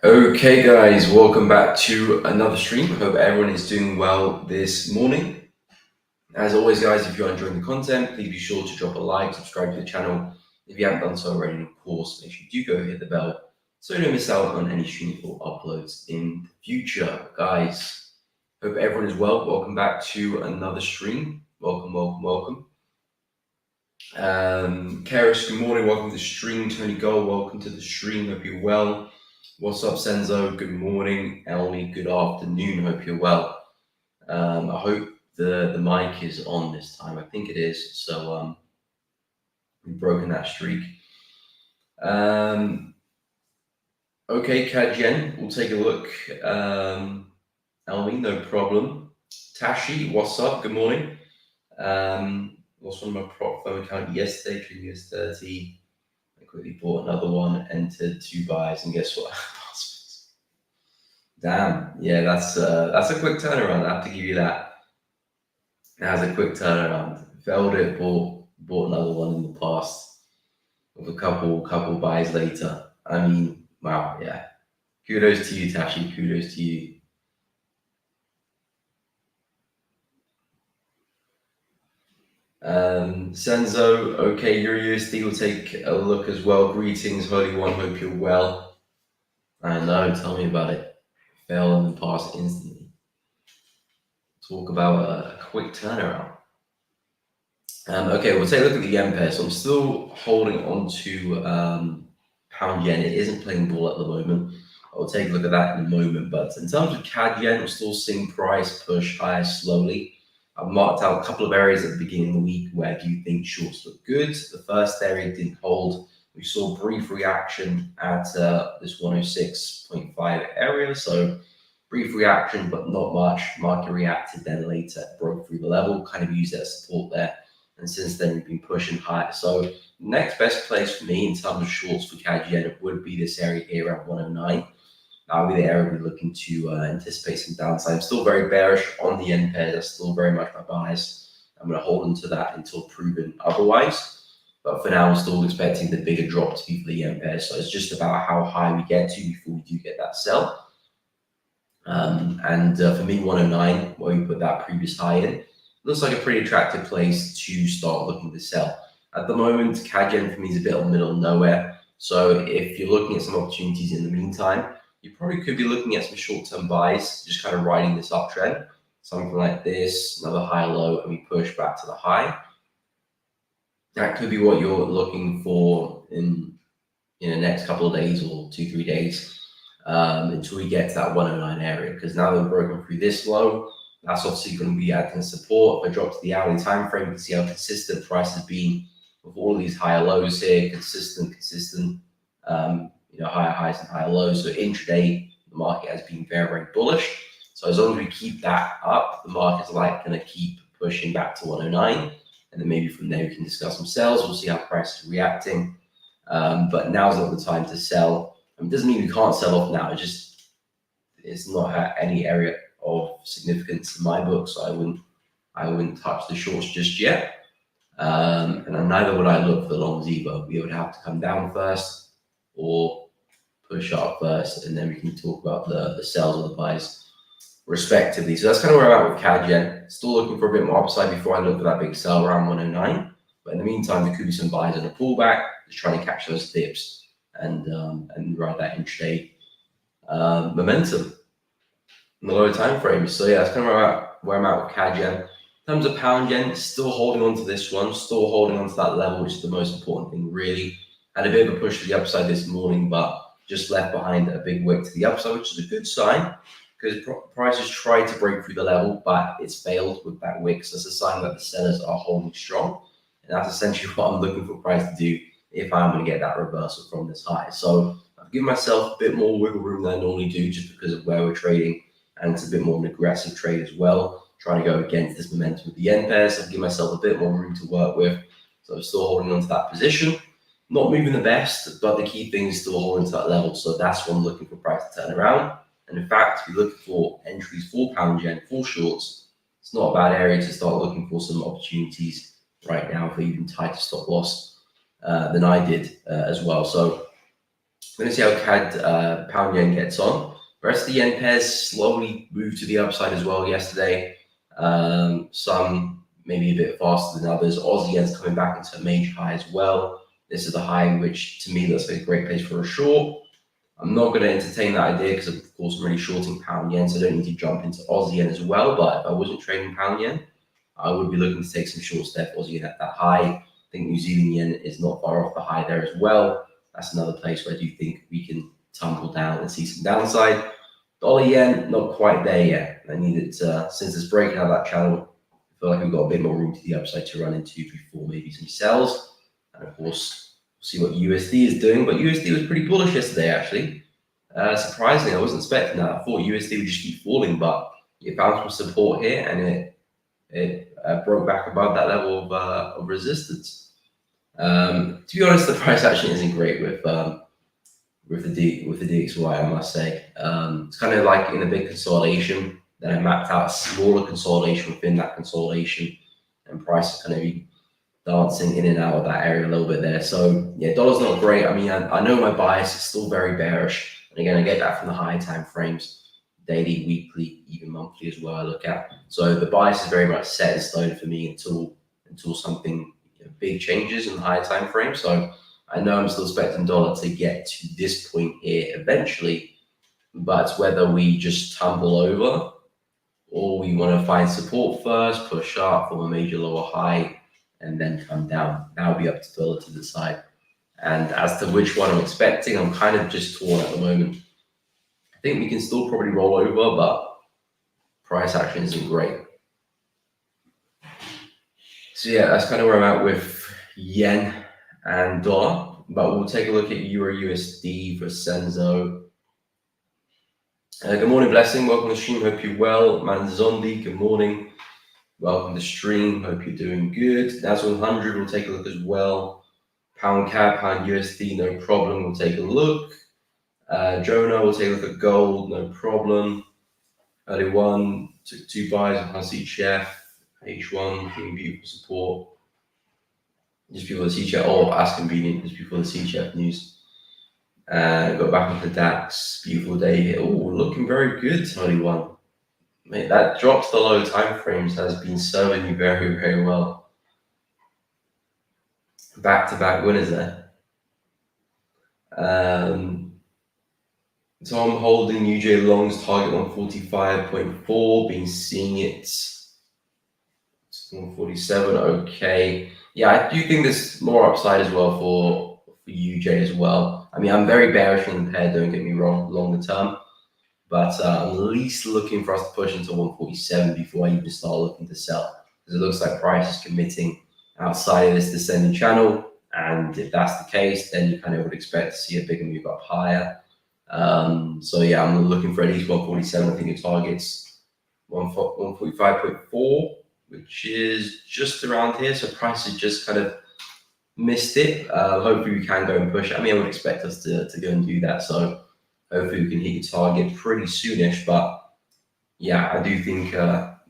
Okay guys, welcome back to another stream. Hope everyone is doing well this morning. As always guys, if you're enjoying the content, please be sure to drop a like, subscribe to the channel if you haven't done so already, and of course make sure you do go hit the bell so you don't miss out on any streams or uploads in the future. Guys, hope everyone is well. Welcome back to another stream. Welcome. Karis, good morning, welcome to the stream. Tony Gold, welcome to the stream, hope you're well. What's up, Senzo? Good morning. Elmi, good afternoon. Hope you're well. I hope the mic is on this time. I think it is. So we've broken that streak. Okay, Kajen, we'll take a look. Elmi, no problem. Tashi, what's up? Good morning. Lost one of my prop firm account yesterday, trading US30. I quickly bought another one, entered 2 buys, and guess what? Damn, yeah, that's a quick turnaround. I have to give you that. That was a quick turnaround. Failed it, bought another one in the past with a couple buys later. I mean, wow, yeah. Kudos to you, Tashi. Kudos to you. Senzo, okay, your USD will take a look as well. Greetings, Holy One, hope you're well. I know, tell me about it. Fell in the past instantly. Talk about a quick turnaround. Okay, we'll take a look at the yen pair. So I'm still holding on to pound yen. It isn't playing ball at the moment. I'll take a look at that in a moment. But in terms of CAD yen, we're still seeing price push higher slowly. I've marked out a couple of areas at the beginning of the week where I do think shorts look good. The first area didn't hold. We saw brief reaction at this 106.5 area. So brief reaction, but not much. Market reacted then later, broke through the level, kind of used that support there. And since then, we've been pushing higher. So next best place for me in terms of shorts for CAD yen would be this area here around 109. That'll be the area we're looking to anticipate some downside. I'm still very bearish on the yen pair. That's still very much my bias. I'm going to hold onto that until proven otherwise. But for now, I'm still expecting the bigger drop to be for the yen pair. So it's just about how high we get to before we do get that sell. For me, 109, where we put that previous high in, looks like a pretty attractive place to start looking to sell. At the moment, CAD yen for me is a bit of middle of nowhere. So if you're looking at some opportunities in the meantime, you probably could be looking at some short-term buys, just kind of riding this uptrend. Something like this, another high low, and we push back to the high. That could be what you're looking for in the next couple of days or 2-3 days until we get to that 109 area. Because now that we've broken through this low, that's obviously going to be acting as support. If I drop to the hourly time frame, you can see how consistent price has been with all of these higher lows here, consistent, higher highs and higher lows. So intraday, the market has been very, very bullish. So as long as we keep that up, the market's like going to keep pushing back to 109. And then maybe from there we can discuss some sells. We'll see how price is reacting. But now's not the time to sell. It doesn't mean we can't sell off now. It's not at any area of significance in my book, so I wouldn't touch the shorts just yet. And neither would I look for the longs either. We would have to come down first or push up first, and then we can talk about the sells or the buys respectively. So that's kind of where I'm at with CAD yen. Still looking for a bit more upside before I look for that big sell around 109. But in the meantime, there could be some buys and a pullback, just trying to catch those dips and ride that intraday momentum in the lower time frames. So yeah, that's kind of where I'm at with CAD yen. In terms of pound yen, still holding on to this one, still holding on to that level, which is the most important thing really. Had a bit of a push to the upside this morning, but just left behind a big wick to the upside, which is a good sign because prices tried to break through the level, but it's failed with that wick. So it's a sign that the sellers are holding strong. And that's essentially what I'm looking for price to do if I'm going to get that reversal from this high. So I've given myself a bit more wiggle room than I normally do just because of where we're trading. And it's a bit more of an aggressive trade as well, trying to go against this momentum with the yen pair. So I've given myself a bit more room to work with. So I'm still holding on to that position. Not moving the best, but the key thing is still holding to that level. So that's what I'm looking for price to turn around. And in fact, if you're looking for entries for pound yen, for shorts, it's not a bad area to start looking for some opportunities right now for even tighter stop loss than I did as well. So We're going to see how CAD pound yen gets on. The rest of the yen pairs slowly moved to the upside as well yesterday. Some maybe a bit faster than others. Aussie yen's coming back into a major high as well. This is the high, which to me looks like a great place for a short. I'm not going to entertain that idea because, of course, I'm already shorting pound yen, so I don't need to jump into Aussie yen as well. But if I wasn't trading pound yen, I would be looking to take some shorts there for Aussie yen at that high. I think New Zealand yen is not far off the high there as well. That's another place where I do think we can tumble down and see some downside. Dollar yen, not quite there yet. I need it, since it's breaking out that channel, I feel like we've got a bit more room to the upside to run into before maybe some sells. And of course, we'll see what USD is doing. But USD was pretty bullish yesterday, actually. Surprisingly, I wasn't expecting that. I thought USD would just keep falling, but it found some support here and it broke back above that level of resistance. To be honest, the price action isn't great with the DXY, I must say. It's kind of like in a big consolidation. Then I mapped out a smaller consolidation within that consolidation, and price is kind of dancing in and out of that area a little bit there. So yeah, dollar's not great. I mean, I know my bias is still very bearish, and again, I get that from the high time frames, daily, weekly, even monthly as well. I look at. So the bias is very much set in stone for me until something big changes in the higher time frame. So I know I'm still expecting dollar to get to this point here eventually, but whether we just tumble over or we want to find support first, push up from a major lower high, and then come down. That will be up to dollar to decide. And as to which one I'm expecting, I'm kind of just torn at the moment. I think we can still probably roll over, but price action isn't great. So yeah, that's kind of where I'm at with yen and dollar. But we'll take a look at Euro USD for Senzo. Good morning, Blessing. Welcome to the stream. Hope you're well. Manzondi, good morning. Welcome to the stream. Hope you're doing good. NASDAQ 100, we'll take a look as well. Pound CAD, Pound USD, no problem. We'll take a look. Jonah, we'll take a look at gold, no problem. Early one, took 2 buys on CHF. H1, being beautiful support. Just before the CHF, as convenient, just before the CHF news. Got back into DAX, beautiful day here. Oh, looking very good, Early one. Mate, that drops the low time frames has been serving you very, very well. Back-to-back winners there. So I'm holding UJ Long's target 145.4, been seeing it 147, okay. Yeah, I do think there's more upside as well for UJ as well. I mean, I'm very bearish on the pair, don't get me wrong, longer term. But I'm at least looking for us to push into 147 before I even start looking to sell. Because it looks like price is committing outside of this descending channel. And if that's the case, then you kind of would expect to see a bigger move up higher. So yeah, I'm looking for at least 147. I think it targets 145.4, which is just around here. So price has just kind of missed it. Hopefully we can go and push it. I mean, I would expect us to go and do that. So hopefully we can hit the target pretty soonish. But yeah, I do think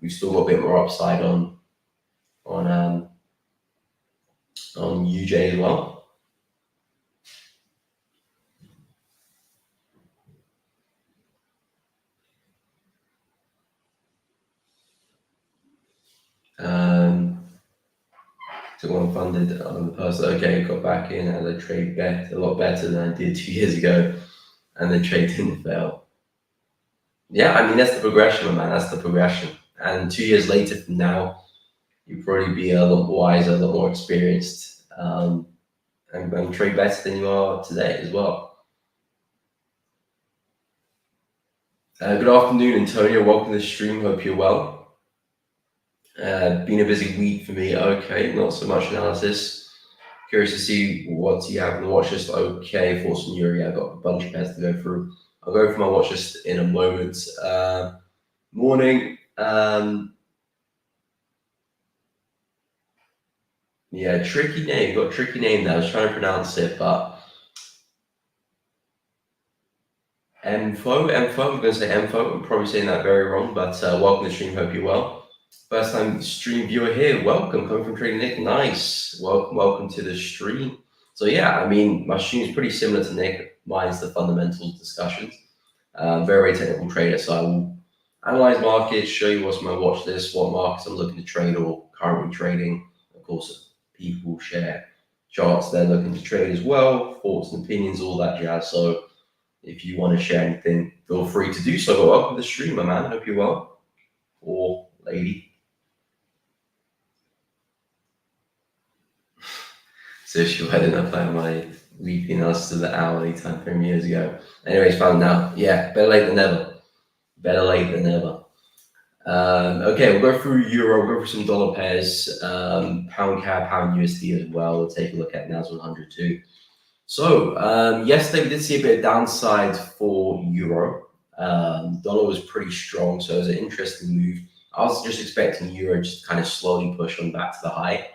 we've still got a bit more upside on UJ as well. So one funded on the person, okay, got back in and the trade bet a lot better than I did 2 years ago, and the trade didn't fail. Yeah, I mean, that's the progression, man. That's the progression. And 2 years later from now, you'll probably be a lot wiser, a lot more experienced, and trade better than you are today as well. Good afternoon, Antonio. Welcome to the stream. Hope you're well. Been a busy week for me. Okay, not so much analysis. Curious to see what you have on the watch list. Okay, for some Yuri, I've got a bunch of pairs to go through. I'll go for my watch list in a moment. Morning. Yeah, tricky name. Got a tricky name there. I was trying to pronounce it, but Enfo. I'm going to say Enfo. I'm probably saying that very wrong, but welcome to the stream. Hope you're well. First time stream viewer here. Welcome. Coming from Trading Nick. Nice. Welcome to the stream. So yeah, I mean, my stream is pretty similar to minds the fundamentals discussions. Very technical trader, so I will analyze markets, show you what's my watch list, what markets I'm looking to trade or currently trading. Of course, people share charts they're looking to trade as well, thoughts and opinions, all that jazz. So if you want to share anything, feel free to do so. Welcome to the stream, my man. Hope you're well. Or lady. So sure, I didn't apply my weekly analysis to the hourly time frame years ago. Anyways, found out. Yeah, better late than never. Better late than never. Okay, we'll go through euro, we'll go through some dollar pairs, pound CAD, pound USD as well. We'll take a look at NAS 100 too. So yesterday we did see a bit of downside for euro. Dollar was pretty strong, so it was an interesting move. I was just expecting euro just to kind of slowly push on back to the high,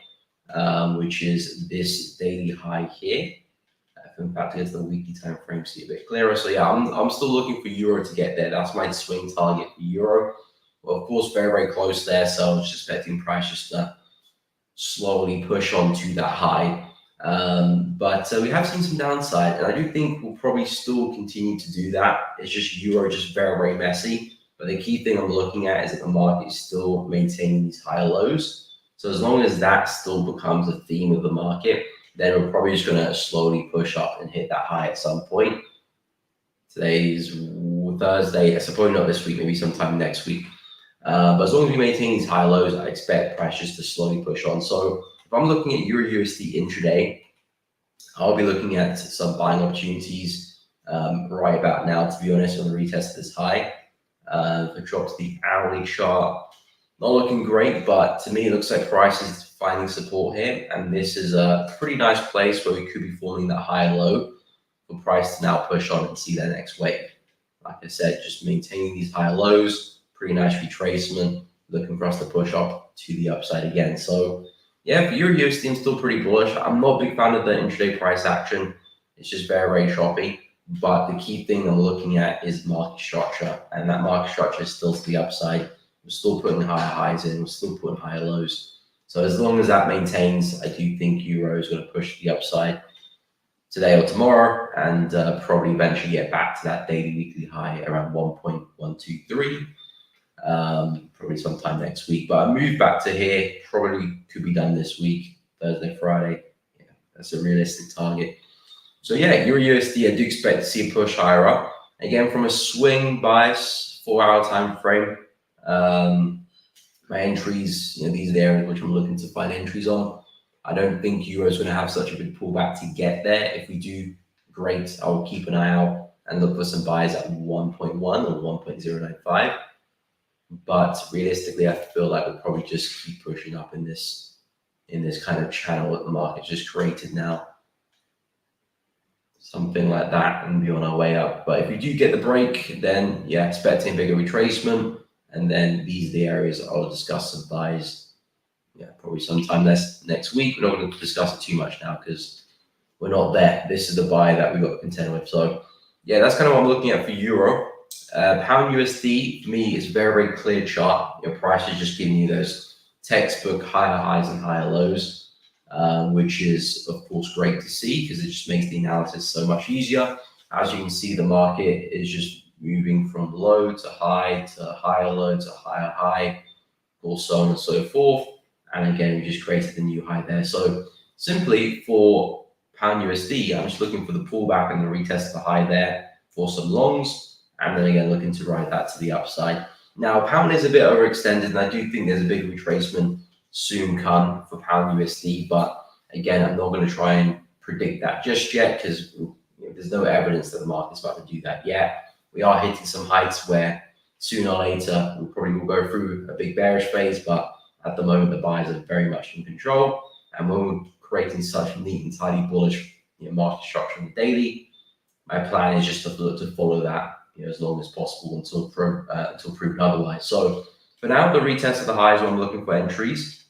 which is this daily high here. In fact, get to the weekly time frame, see a bit clearer. So yeah, I'm still looking for euro to get there. That's my swing target for euro. Well, of course, very, very close there. So I was just expecting price just to slowly push on to that high. But we have seen some downside, and I do think we'll probably still continue to do that. It's just euro, just very, very messy. But the key thing I'm looking at is that the market is still maintaining these higher lows. So as long as that still becomes a theme of the market, then we're probably just going to slowly push up and hit that high at some point. Today's Thursday, I suppose not this week, maybe sometime next week. But as long as we maintain these high lows, I expect price just to slowly push on. So if I'm looking at Euro USD intraday, I'll be looking at some buying opportunities right about now, to be honest, on the retest of this high. If I drop to the hourly chart, not looking great, but to me, it looks like price is finding support here. And this is a pretty nice place where we could be forming that high low for price to now push on and see that next wave. Like I said, just maintaining these higher lows, pretty nice retracement, looking for us to push up to the upside again. So yeah, for Euro USD, I'm still pretty bullish. I'm not a big fan of the intraday price action. It's just very, very choppy. But the key thing I'm looking at is market structure. And that market structure is still to the upside. We're still putting higher highs in. We're still putting higher lows. So as long as that maintains, I do think Euro is going to push the upside today or tomorrow, and probably eventually get back to that daily weekly high around 1.123. Probably sometime next week. But a move back to here probably could be done this week, Thursday, Friday. Yeah, that's a realistic target. So yeah, Euro USD, I do expect to see a push higher up. Again, from a swing bias, 4-hour time frame. My entries, these are the areas which I'm looking to find entries on. I don't think Euro is going to have such a big pullback to get there. If we do, great. I'll keep an eye out and look for some buys at 1.1 or 1.095. But realistically, I feel like we'll probably just keep pushing up in this kind of channel that the market just created now. Something like that, and be on our way up. But if we do get the break, then yeah, expecting bigger retracement. And then these are the areas I'll discuss some buys. Yeah, probably sometime next week. We're not going to discuss it too much now because we're not there. This is the buy that we got to contend with. So yeah, that's kind of what I'm looking at for Euro. Pound USD, for me, is a very, very clear chart. Your price is just giving you those textbook higher highs and higher lows, which is, of course, great to see because it just makes the analysis so much easier. As you can see, the market is just moving from low to high to higher low to higher high, or so on and so forth. And again, we just created the new high there. So simply for pound USD, I'm just looking for the pullback and the retest of the high there for some longs. And then again, looking to ride that to the upside. Now, pound is a bit overextended, and I do think there's a big retracement soon come for pound USD. But again, I'm not going to try and predict that just yet because there's no evidence that the market's about to do that yet. We are hitting some heights where sooner or later we probably will go through a big bearish phase, but at the moment the buyers are very much in control. And when we're creating such neat and tidy bullish market structure on the daily, my plan is just to look to follow that as long as possible until proven otherwise. So for now, the retest of the highs when I'm looking for entries.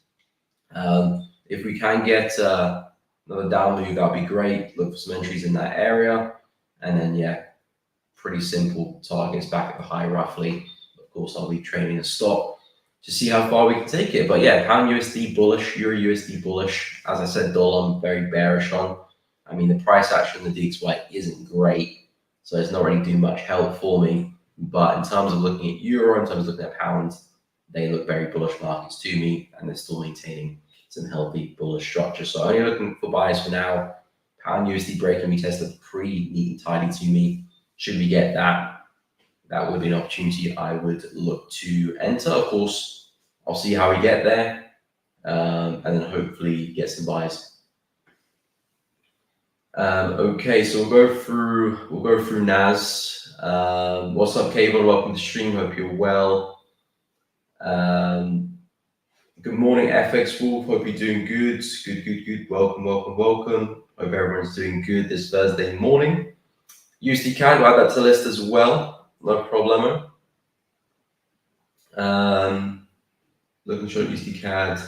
If we can get another down move, that'd be great. Look for some entries in that area, and then yeah, pretty simple targets back at the high roughly. Of course, I'll be trading a stop to see how far we can take it. But yeah, pound USD bullish, Euro USD bullish. As I said, dollar I'm very bearish on. I mean, the price action on the DXY isn't great, so it's not really doing much help for me. But in terms of looking at euro, in terms of looking at pounds, they look very bullish markets to me, and they're still maintaining some healthy bullish structure. So only looking for buys for now. Pound USD break and retest look pretty neat and tidy to me. Should we get that, that would be an opportunity I would look to enter. Of course, I'll see how we get there, and then hopefully get some buys. Okay, so we'll go through NAS. What's up, Cable? Welcome to the stream. Hope you're well. Good morning, FX Wolf. Hope you're doing good. Good. Welcome. Hope everyone's doing good this Thursday morning. USD CAD, we'll add that to the list as well. No problemo. Looking short USD CAD.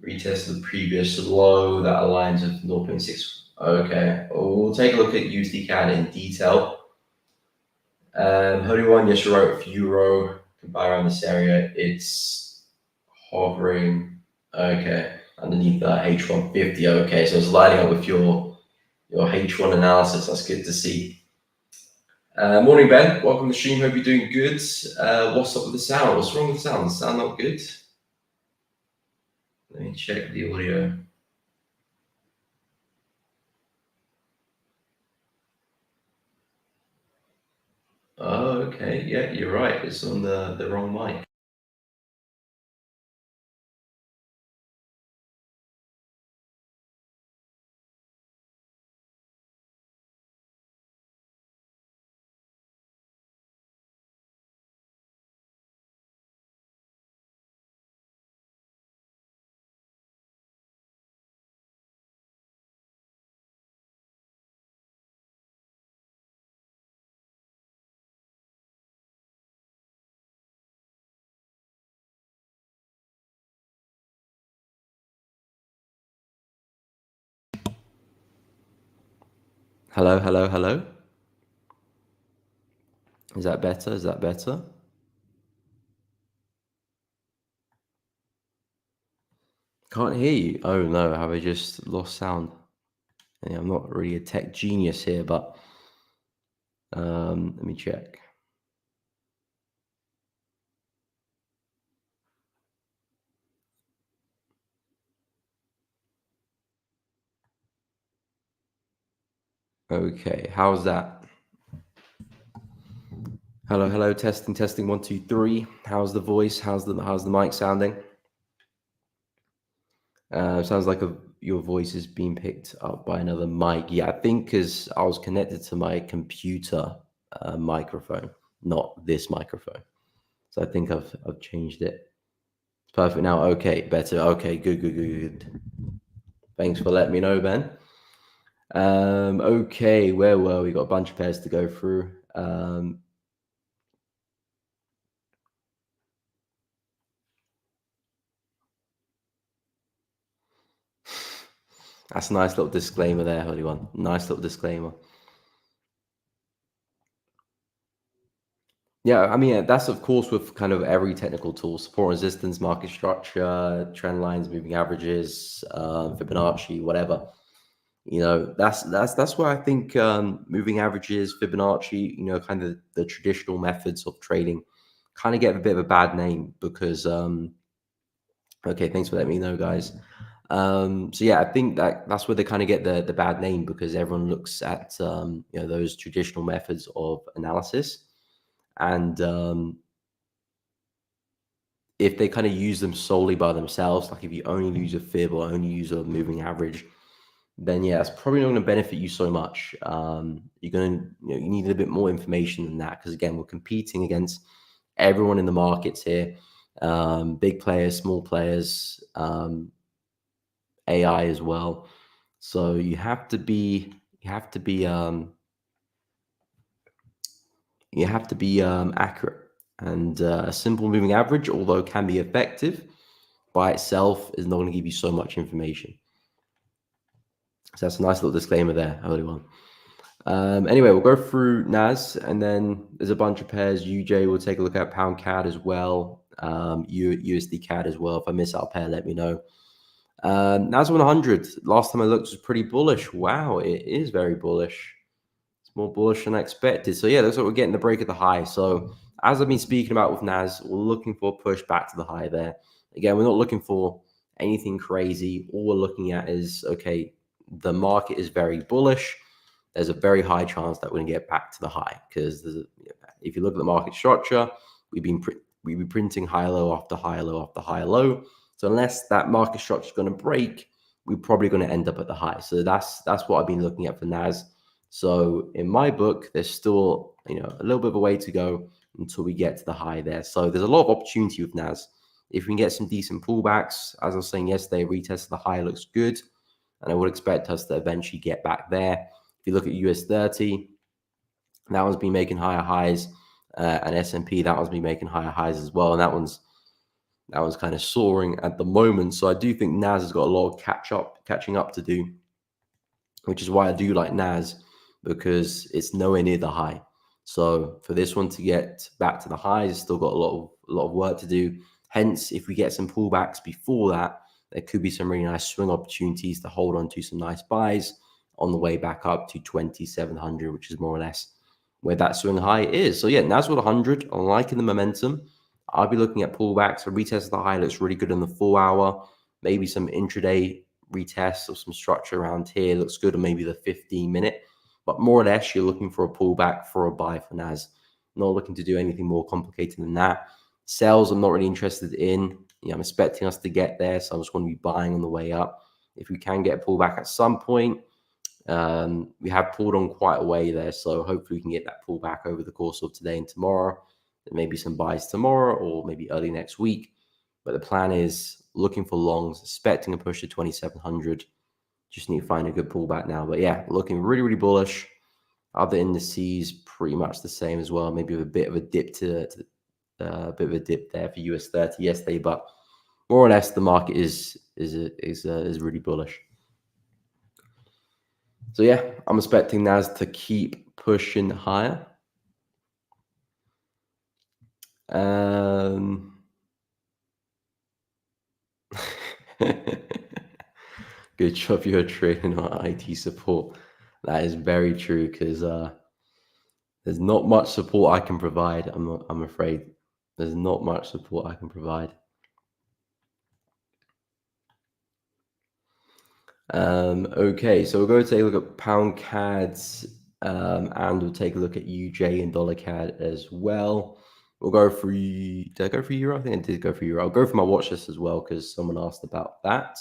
Retest the previous low that aligns with 0.6. Okay, we'll take a look at USD CAD in detail. Holy one, yes, you're right. With euro, can buy around this area. It's hovering. Okay, underneath that H150. Okay, so it's lining up with your H1 analysis. That's good to see. Morning, Ben. Welcome to the stream. Hope you're doing good. What's up with the sound? What's wrong with the sound? The sound not good? Let me check the audio. Oh, okay. Yeah, you're right. It's on the wrong mic. Hello. Is that better? Can't hear you. Oh no, have I just lost sound? Yeah, I'm not really a tech genius here, but let me check. Okay, how's that? Hello, testing 1 2 3. How's the voice? How's the mic sounding? Sounds like your voice is being picked up by another mic. Yeah, I think because I was connected to my computer microphone, not this microphone. So I think I've changed it. It's perfect now. Okay, better. Okay, good. Thanks for letting me know, Ben. Okay, where were we? Got a bunch of pairs to go through. That's a nice little disclaimer there, Holy One. Nice little disclaimer. Yeah, I mean, that's of course with kind of every technical tool: support, resistance, market structure, trend lines, moving averages, Fibonacci, whatever. You know, that's why I think moving averages, Fibonacci, you know, kind of the traditional methods of trading kind of get a bit of a bad name because okay, thanks for letting me know, guys. So yeah, I think that's where they kind of get the bad name because everyone looks at you know, those traditional methods of analysis, and if they kind of use them solely by themselves, like if you only use a fib or only use a moving average, then yeah, it's probably not going to benefit you so much. You're going to, you know, you need a bit more information than that because again, we're competing against everyone in the markets here, big players, small players, AI as well. So you have to be accurate. And a simple moving average, although can be effective by itself, is not going to give you so much information. So that's a nice little disclaimer there, early one. Anyway, we'll go through NAS, and then there's a bunch of pairs. UJ will take a look at pound CAD as well, USD CAD as well. If I miss out a pair, let me know. NAS 100, last time I looked was pretty bullish. Wow, it is very bullish. It's more bullish than I expected. So yeah, that's what we're getting the break of the high. So as I've been speaking about with NAS, we're looking for a push back to the high there. Again, we're not looking for anything crazy. All we're looking at is, okay, the market is very bullish. There's a very high chance that we're going to get back to the high because if you look at the market structure, we've been printing high low after high low after high low. So unless that market structure is going to break, we're probably going to end up at the high. So that's what I've been looking at for NAS. So in my book, there's still a little bit of a way to go until we get to the high there. So there's a lot of opportunity with NAS. If we can get some decent pullbacks, as I was saying yesterday, retest of the high looks good, and I would expect us to eventually get back there. If you look at US 30, that one's been making higher highs, and S&P, that one's been making higher highs as well, and that one's kind of soaring at the moment. So I do think NAS has got a lot of catching up to do, which is why I do like NAS, because it's nowhere near the high. So for this one to get back to the highs, it's still got a lot of work to do. Hence, if we get some pullbacks before that, there could be some really nice swing opportunities to hold on to some nice buys on the way back up to 2,700, which is more or less where that swing high is. So yeah, NASDAQ 100, I'm liking the momentum. I'll be looking at pullbacks. A retest of the high looks really good in the 4 hour. Maybe some intraday retest of some structure around here looks good, or maybe the 15-minute. But more or less, you're looking for a pullback for a buy for NAS. Not looking to do anything more complicated than that. Sales, I'm not really interested in. I'm expecting us to get there, so I'm just going to be buying on the way up. If we can get a pullback at some point, we have pulled on quite a way there, so hopefully we can get that pullback over the course of today and tomorrow. There may be some buys tomorrow or maybe early next week, but the plan is looking for longs, expecting a push to 2,700. Just need to find a good pullback now. But yeah, looking really, really bullish. Other indices pretty much the same as well. Maybe with a bit of a dip there for US 30 yesterday, but more or less the market is really bullish. So yeah, I'm expecting NAS to keep pushing higher. Good job you're trading on IT support. That is very true, because there's not much support I can provide. I'm afraid there's not much support I can provide. Okay, so we'll go take a look at pound CADs, and we'll take a look at UJ and dollar CAD as well. We'll go through. Did I go for euro? I think I did go for euro. I'll go for my watch list as well, because someone asked about that.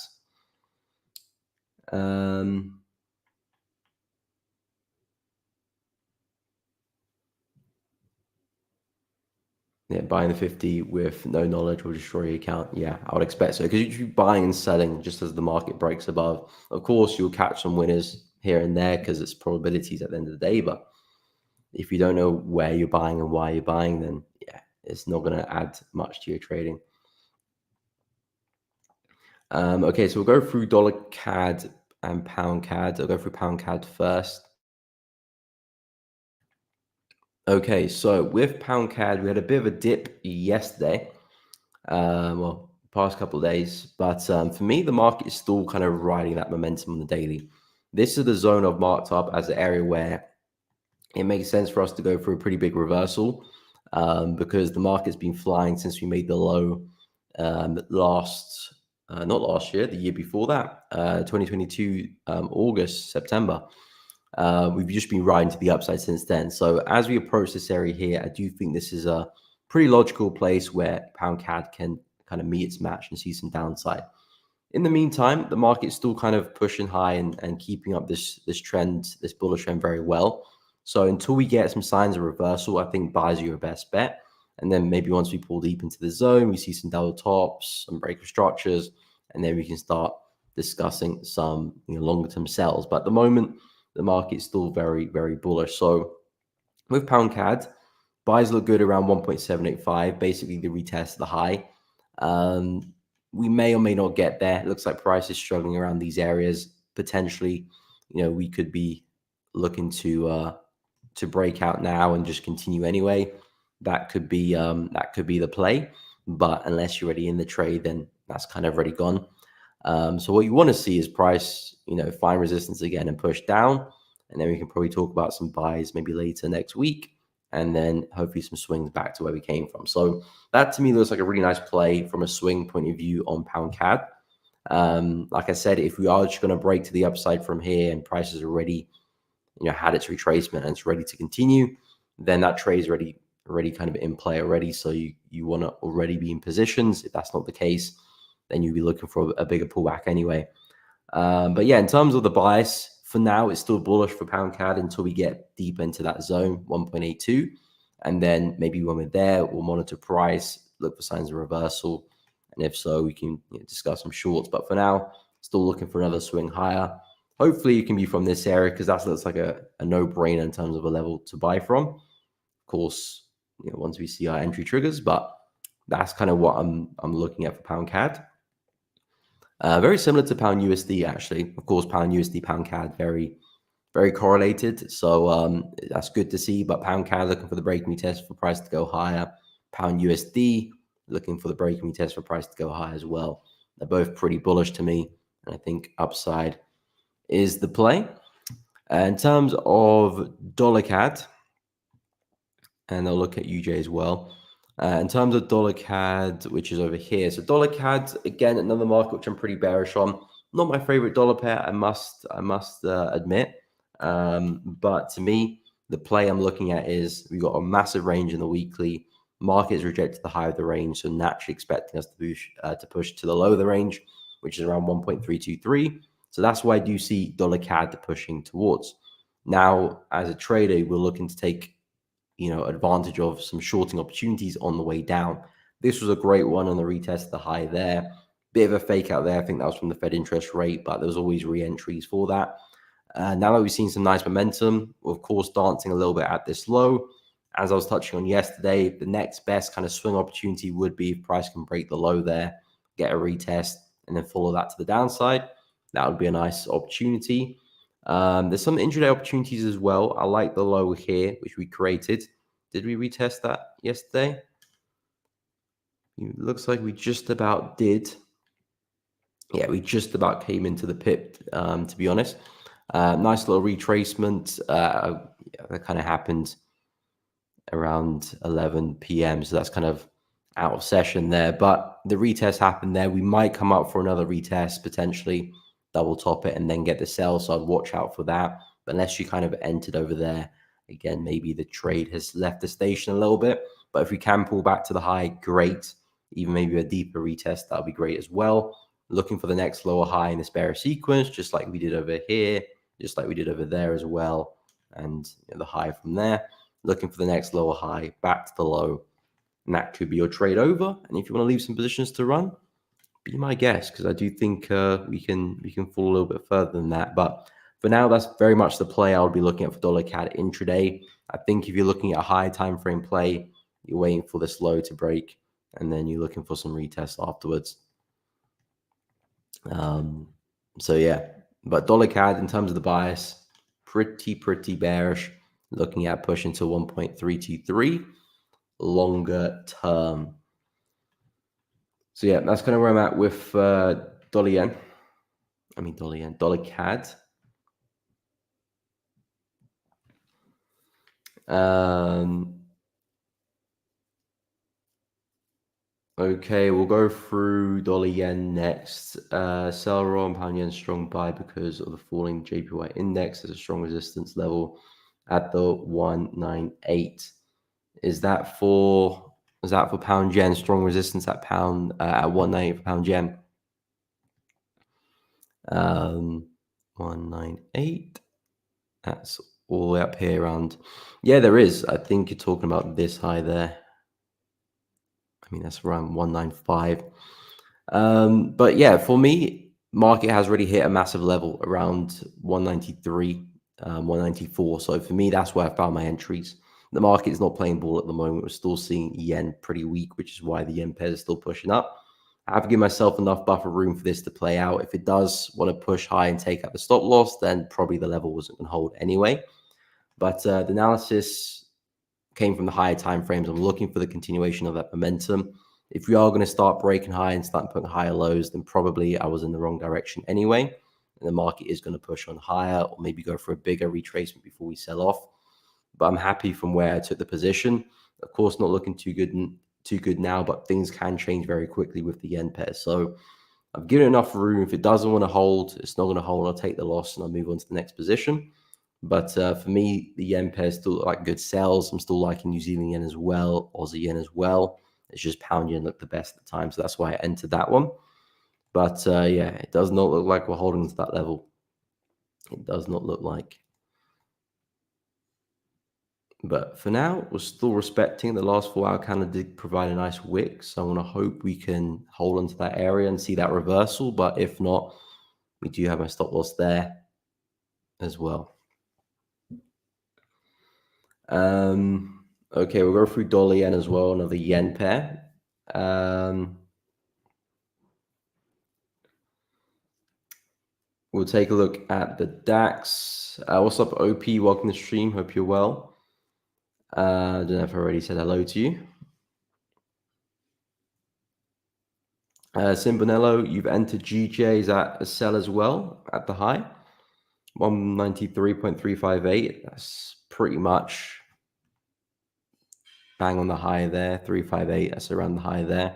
Yeah, buying the 50 with no knowledge will destroy your account. Yeah, I would expect so, because you're buying and selling just as the market breaks above. Of course, you'll catch some winners here and there because it's probabilities at the end of the day. But if you don't know where you're buying and why you're buying, then yeah, it's not going to add much to your trading. Okay, so we'll go through dollar CAD and pound CAD. I'll go through pound CAD first. Okay, so with pound CAD, we had a bit of a dip yesterday. Well, past couple of days, but for me, the market is still kind of riding that momentum on the daily. This is the zone I've marked up as an area where it makes sense for us to go for a pretty big reversal, because the market's been flying since we made the low not last year, the year before that, 2022, August, September. We've just been riding to the upside since then. So as we approach this area here, I do think this is a pretty logical place where pound CAD can kind of meet its match and see some downside. In the meantime, the market's still kind of pushing high and keeping up this trend, this bullish trend very well. So until we get some signs of reversal, I think buys are your best bet. And then maybe once we pull deep into the zone, we see some double tops, some breaker structures, and then we can start discussing some longer term sells. But at the moment, the market's still very, very bullish. So with pound CAD, buys look good around 1.785, basically the retest of the high. We may or may not get there. It looks like price is struggling around these areas. Potentially, we could be looking to break out now and just continue anyway. That could be the play. But unless you're already in the trade, then that's kind of already gone. So what you want to see is price, find resistance again and push down. And then we can probably talk about some buys maybe later next week. And then hopefully some swings back to where we came from. So that to me looks like a really nice play from a swing point of view on pound CAD. Like I said, if we are just going to break to the upside from here and prices are already, had its retracement and it's ready to continue, then that trade is already kind of in play already. So you want to already be in positions. If that's not the case, then you'll be looking for a bigger pullback anyway. But yeah, in terms of the bias, for now, it's still bullish for pound CAD until we get deep into that zone, 1.82. And then maybe when we're there, we'll monitor price, look for signs of reversal. And if so, we can discuss some shorts. But for now, still looking for another swing higher. Hopefully, it can be from this area because that looks like a no-brainer in terms of a level to buy from. Of course, once we see our entry triggers, but that's kind of what I'm looking at for pound CAD. Very similar to pound USD, actually. Of course, pound USD, pound CAD, very, very correlated. So that's good to see. But pound CAD looking for the break-me test for price to go higher. Pound USD looking for the break-me test for price to go high as well. They're both pretty bullish to me. And I think upside is the play. In terms of dollar CAD, and I'll look at UJ as well. In terms of dollar CAD, which is over here. So dollar CAD, again, another market which I'm pretty bearish on. Not my favorite dollar pair, I must admit. But to me, the play I'm looking at is we've got a massive range in the weekly. Market's rejected the high of the range, so naturally expecting us to push to the low of the range, which is around 1.323. So that's why I do see dollar CAD pushing towards. Now, as a trader, we're looking to take advantage of some shorting opportunities on the way down. This was a great one on the retest, the high there. Bit of a fake out there. I think that was from the Fed interest rate, but there was always re-entries for that. Now that we've seen some nice momentum, we're of course dancing a little bit at this low. As I was touching on yesterday, the next best kind of swing opportunity would be if price can break the low there, get a retest, and then follow that to the downside. That would be a nice opportunity. There's some intraday opportunities as well. I like the low here, which we created. Did we retest that yesterday? It looks like we just about did. Yeah, we just about came into the pip, to be honest. Nice little retracement. That kind of happened around 11 p.m. So that's kind of out of session there. But the retest happened there. We might come up for another retest, potentially double top it and then get the sell. So I'd watch out for that. But unless you kind of entered over there, again, maybe the trade has left the station a little bit. But if we can pull back to the high, great. Even maybe a deeper retest, that'll be great as well. Looking for the next lower high in this bearish sequence, just like we did over here, just like we did over there as well. And the high from there. Looking for the next lower high, back to the low. And that could be your trade over. And if you want to leave some positions to run, be my guest, because I do think we can fall a little bit further than that. But for now, that's very much the play I would be looking at for dollar CAD intraday. I think if you're looking at a high time frame play, you're waiting for this low to break, and then you're looking for some retests afterwards. So yeah, but dollar CAD in terms of the bias, pretty bearish. Looking at pushing to 1.323 longer term. So yeah, that's kind of where I'm at with dollar CAD. Okay, we'll go through dollar yen next. Sell raw and pound yen strong buy because of the falling JPY index. There's a strong resistance level at the 198. Is that for pound yen? Strong resistance at pound at 198 for pound yen. 198. That's all the way up here around. Yeah, there is. I think you're talking about this high there. I mean, that's around 195. But yeah, for me, market has already hit a massive level around 193, 194. So for me, that's where I found my entries. The market is not playing ball at the moment. We're still seeing yen pretty weak, which is why the yen pair is still pushing up. I have given myself enough buffer room for this to play out. If it does want to push high and take out the stop loss, then probably the level wasn't going to hold anyway. But the analysis came from the higher time frames. I'm looking for the continuation of that momentum. if we are going to start breaking high and start putting higher lows, then probably I was in the wrong direction anyway. And the market is going to push on higher or maybe go for a bigger retracement before we sell off. But I'm happy from where I took the position. Of course, not looking too good now, but things can change very quickly with the yen pair. So I've given enough room. If it doesn't want to hold, it's not going to hold. I'll take the loss and I'll move on to the next position. But for me, the yen pair still look like good sells. I'm still liking New Zealand yen as well, Aussie yen as well. It's just pound yen looked the best at the time, so that's why I entered that one. But yeah, it does not look like we're holding to that level. It does not look like. But for now, we're still respecting the last 4 hour candle did provide a nice wick. So I want to hope we can hold onto that area and see that reversal. But if not, we do have a stop loss there as well. Okay, we'll go through dollar yen as well, another yen pair. We'll take a look at the DAX. What's up, OP? Welcome to the stream. Hope you're well. I don't know if I already said hello to you. Simbonello, you've entered GJ. Is that a sell as well at the high? 193.358. That's pretty much bang on the high there. 358. That's around the high there.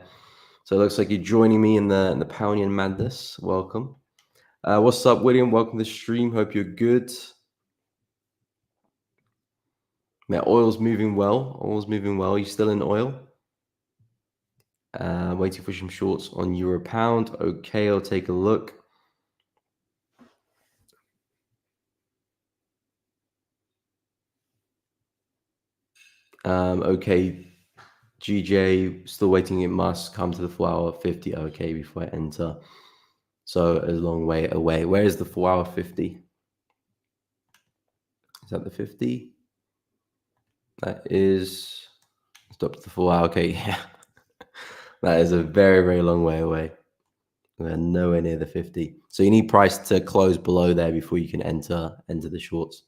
So it looks like you're joining me in the pound yen madness. Welcome. What's up, William? Welcome to the stream. Hope you're good. Yeah, oil's moving well. Oil's moving well. You still in oil? Waiting for some shorts on euro pound. Okay, I'll take a look. Okay, GJ, still waiting. It must come to the 4 hour 50. Okay, before I enter. So a long way away. Where is the 4 hour 50? Is that the 50? That is, stop to the 4 hour. Okay, yeah. That is a very, very long way away. We're nowhere near the 50. So you need price to close below there before you can enter the shorts.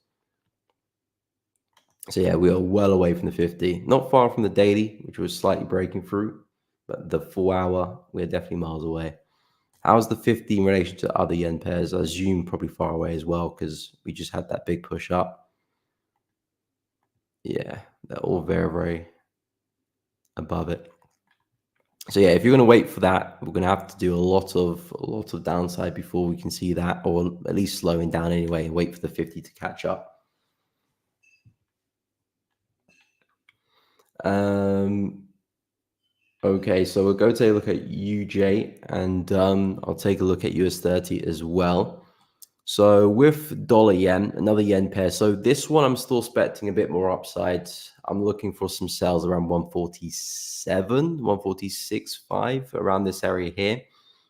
So yeah, we are well away from the 50. Not far from the daily, which was slightly breaking through, but the 4 hour, we're definitely miles away. How's the 50 in relation to other yen pairs? I assume probably far away as well because we just had that big push up. Yeah, they're all very, very above it. So yeah, if you're going to wait for that, we're going to have to do a lot of downside before we can see that, or at least slowing down anyway, and wait for the 50 to catch up. Okay, so we'll go take a look at UJ, and I'll take a look at US30 as well. So with dollar yen, another yen pair. So this one I'm still expecting a bit more upside. I'm looking for some sales around 147, 146.5 around this area here.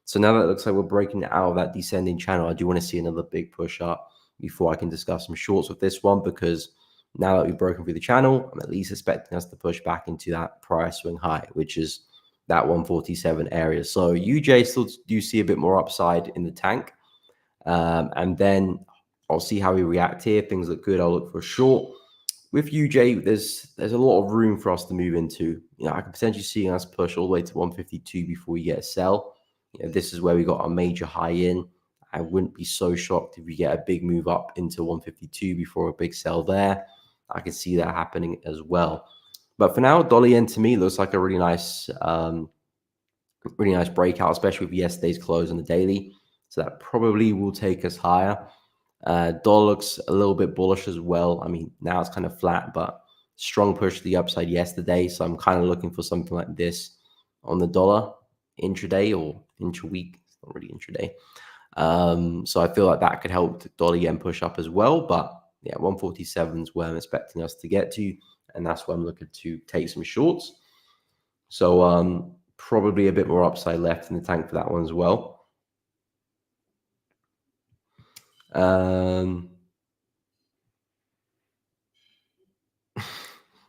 So now that it looks like we're breaking out of that descending channel, I do want to see another big push up before I can discuss some shorts with this one, because now that we've broken through the channel, I'm at least expecting us to push back into that price swing high, which is that 147 area. So UJ still do see a bit more upside in the tank. And then I'll see how we react here. If things look good, I'll look for a short. With UJ, there's a lot of room for us to move into. You know, I can potentially see us push all the way to 152 before we get a sell. You know, this is where we got a major high in. I wouldn't be so shocked if we get a big move up into 152 before a big sell there. I can see that happening as well. But for now, dollar yen to me looks like a really nice breakout, especially with yesterday's close on the daily. So that probably will take us higher. Dollar looks a little bit bullish as well. I mean, now it's kind of flat, but strong push to the upside yesterday. So I'm kind of looking for something like this on the dollar intraday or intra-week. It's not really intraday. So I feel like that could help the dollar yen push up as well. But yeah, 147 is where I'm expecting us to get to. And that's where I'm looking to take some shorts. So probably a bit more upside left in the tank for that one as well.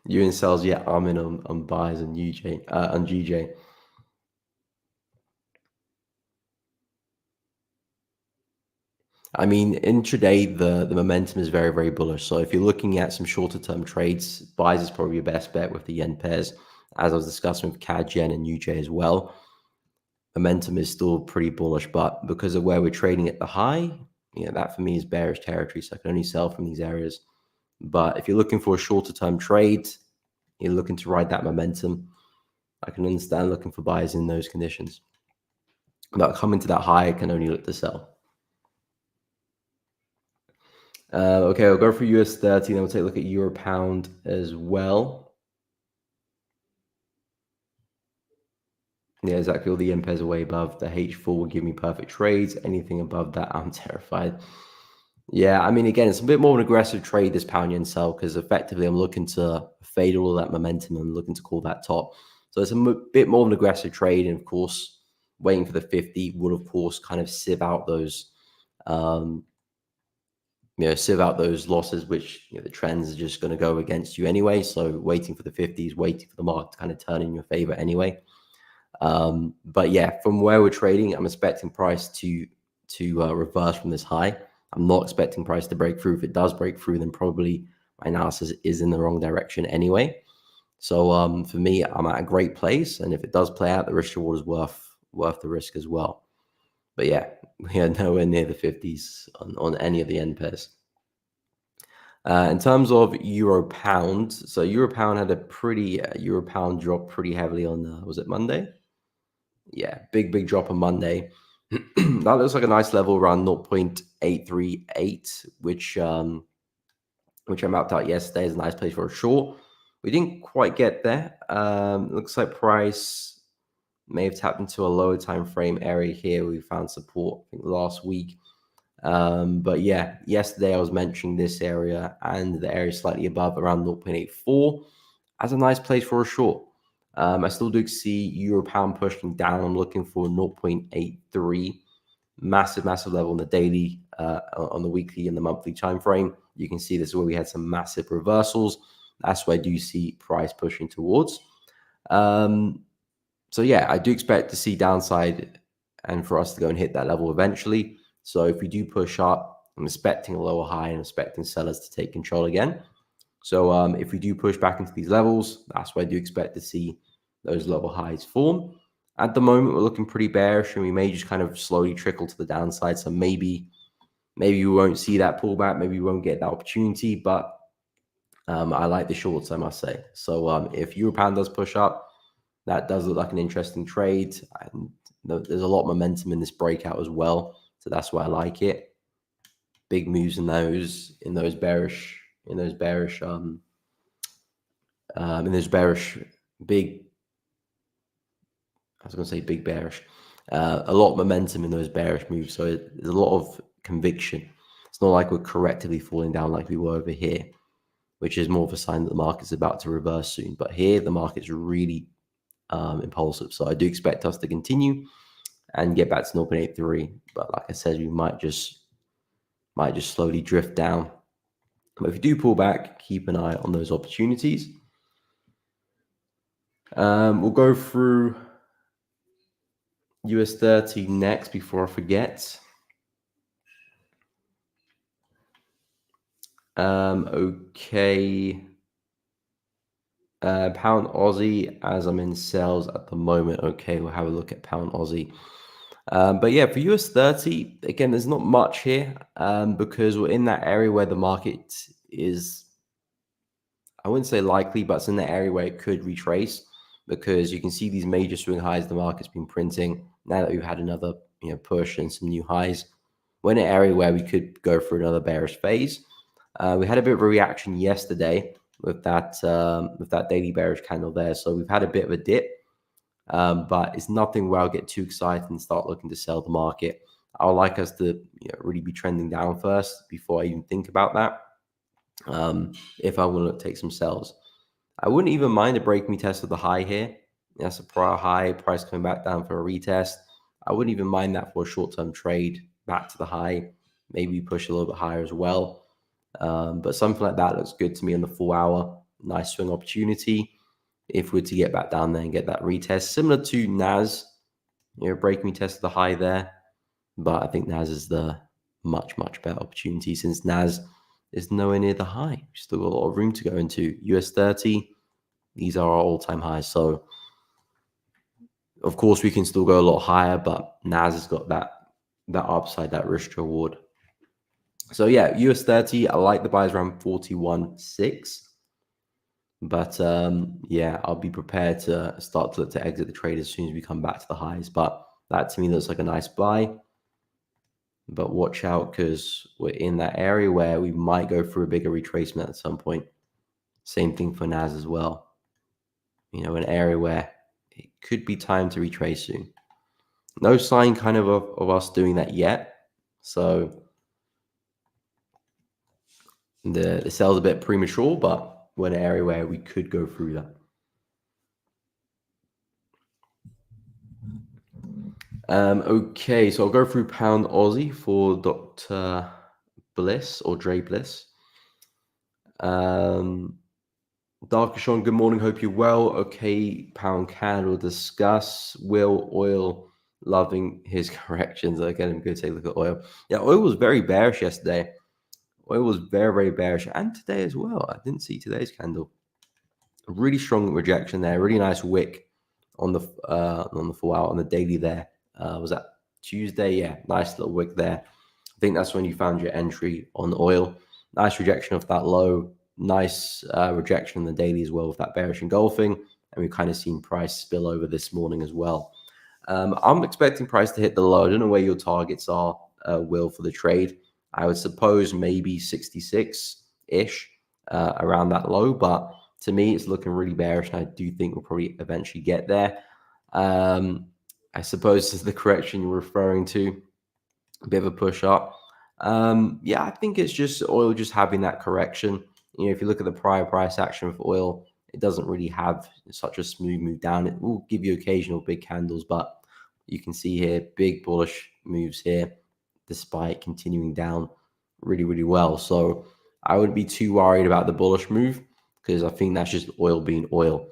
You in sales? Yeah, I'm in on buys and UJ on GJ. I mean, intraday the momentum is very, very bullish. So if you're looking at some shorter term trades, buys is probably your best bet with the yen pairs. as I was discussing with CAD, Gen, and UJ as well, momentum is still pretty bullish, but because of where we're trading at the high, that for me is bearish territory. So I can only sell from these areas. But if you're looking for a shorter term trade, you're looking to ride that momentum, I can understand looking for buys in those conditions. But coming to that high, I can only look to sell. Okay, I'll go for US 30, then we'll take a look at Euro Pound as well. Yeah, exactly. All the yen pairs are way above. The H4 will give me perfect trades. Anything above that, I'm terrified. Yeah, I mean, again, it's a bit more of an aggressive trade, this pound yen sell, because effectively I'm looking to fade all that momentum and looking to call that top. So it's a bit more of an aggressive trade. And of course, waiting for the 50 would, of course, kind of sieve out those, sieve out those losses, which the trends are just going to go against you anyway. So waiting for the 50s, waiting for the market to kind of turn in your favor anyway. But yeah, from where we're trading, I'm expecting price to reverse from this high. I'm not expecting price to break through. If it does break through, then probably my analysis is in the wrong direction anyway. So for me, I'm at a great place, and if it does play out, the risk reward is worth the risk as well. But yeah, we are nowhere near the 50s on any of the end pairs. In terms of Euro Pound, so Euro Pound had a pretty Euro Pound drop pretty heavily on was it Monday? Yeah, big drop on Monday. That looks like a nice level around 0.838, which I mapped out yesterday as a nice place for a short. We didn't quite get there. Looks like price may have tapped into a lower time frame area here. We found support, I think, last week. But yeah, yesterday I was mentioning this area and the area slightly above around 0.84 as a nice place for a short. I still do see Euro Pound pushing down. I'm looking for 0.83, massive level on the daily, on the weekly and the monthly time frame. You can see this is where we had some massive reversals. That's where I do see price pushing towards. So yeah, I do expect to see downside and for us to go and hit that level eventually. So if we do push up, I'm expecting a lower high and I'm expecting sellers to take control again. So if we do push back into these levels, that's where I do expect to see those lower highs form. At the moment, we're looking pretty bearish and we may just kind of slowly trickle to the downside. So maybe we won't see that pullback. Maybe we won't get that opportunity, but I like the shorts, I must say. So if Euro Pound does push up, that does look like an interesting trade. And there's a lot of momentum in this breakout as well. So that's why I like it. Big moves in those bearish big. I was going to say big bearish. A lot of momentum in those bearish moves. So there's a lot of conviction. It's not like we're correctively falling down like we were over here, which is more of a sign that the market's about to reverse soon. But here, the market's really impulsive. So I do expect us to continue and get back to 0.83. But like I said, we might just slowly drift down. But if you do pull back, keep an eye on those opportunities. We'll go through US 30 next before I forget. Okay. Pound Aussie, as I'm in sales at the moment. Okay, we'll have a look at Pound Aussie. But yeah, for US 30, again, there's not much here because we're in that area where the market is, I wouldn't say likely, but it's in the area where it could retrace because you can see these major swing highs the market's been printing. Now that we've had another push and some new highs, we're in an area where we could go for another bearish phase. We had a bit of a reaction yesterday with that daily bearish candle there. So we've had a bit of a dip, but it's nothing where I'll get too excited and start looking to sell the market. I would like us to really be trending down first before I even think about that. If I want to take some sells, I wouldn't even mind a break me test of the high here. That's a prior high, price coming back down for a retest. I wouldn't even mind that for a short-term trade back to the high. Maybe push a little bit higher as well. But something like that looks good to me on the 4 hour. Nice swing opportunity. If we're to get back down there and get that retest, similar to NAS, break me test of the high there. But I think NAS is the much better opportunity since NAS is nowhere near the high. Still got a lot of room to go into. US 30, These are our all-time highs. So of course we can still go a lot higher, but NAS has got that upside, that risk to reward. So yeah, US 30, I like the buys around 41.6. But yeah, I'll be prepared to start to look to exit the trade as soon as we come back to the highs. But that to me looks like a nice buy. But watch out, because we're in that area where we might go for a bigger retracement at some point. Same thing for NAS as well. You know, an area where it could be time to retrace soon. No sign kind of us doing that yet. So the sell's a bit premature, but we're in an area where we could go through that. Okay, so I'll go through pound Aussie for Dr. Bliss or Dre Bliss. Darkashon, good morning. Hope you're well. Okay, pound CAD will discuss. Will oil loving his corrections? Again, I'm going to take a look at oil. Yeah, oil was very bearish yesterday. Oil was very, very bearish, and today as well. I didn't see today's candle. A really strong rejection there. Really nice wick on the full out on the daily there. Was that Tuesday? Yeah, nice little wick there. I think that's when you found your entry on oil. Nice rejection of that low. Nice rejection on the daily as well with that bearish engulfing. And we've kind of seen price spill over this morning as well. I'm expecting price to hit the low. I don't know where your targets are, Will, for the trade. I would suppose maybe 66-ish around that low. But to me, it's looking really bearish. And I do think we'll probably eventually get there. I suppose this is the correction you're referring to, a bit of a push up. Yeah, I think it's just oil just having that correction. You know, if you look at the prior price action for oil, it doesn't really have such a smooth move down. It will give you occasional big candles, but you can see here, big bullish moves here, despite continuing down really, really well. So I wouldn't be too worried about the bullish move, because I think that's just oil being oil.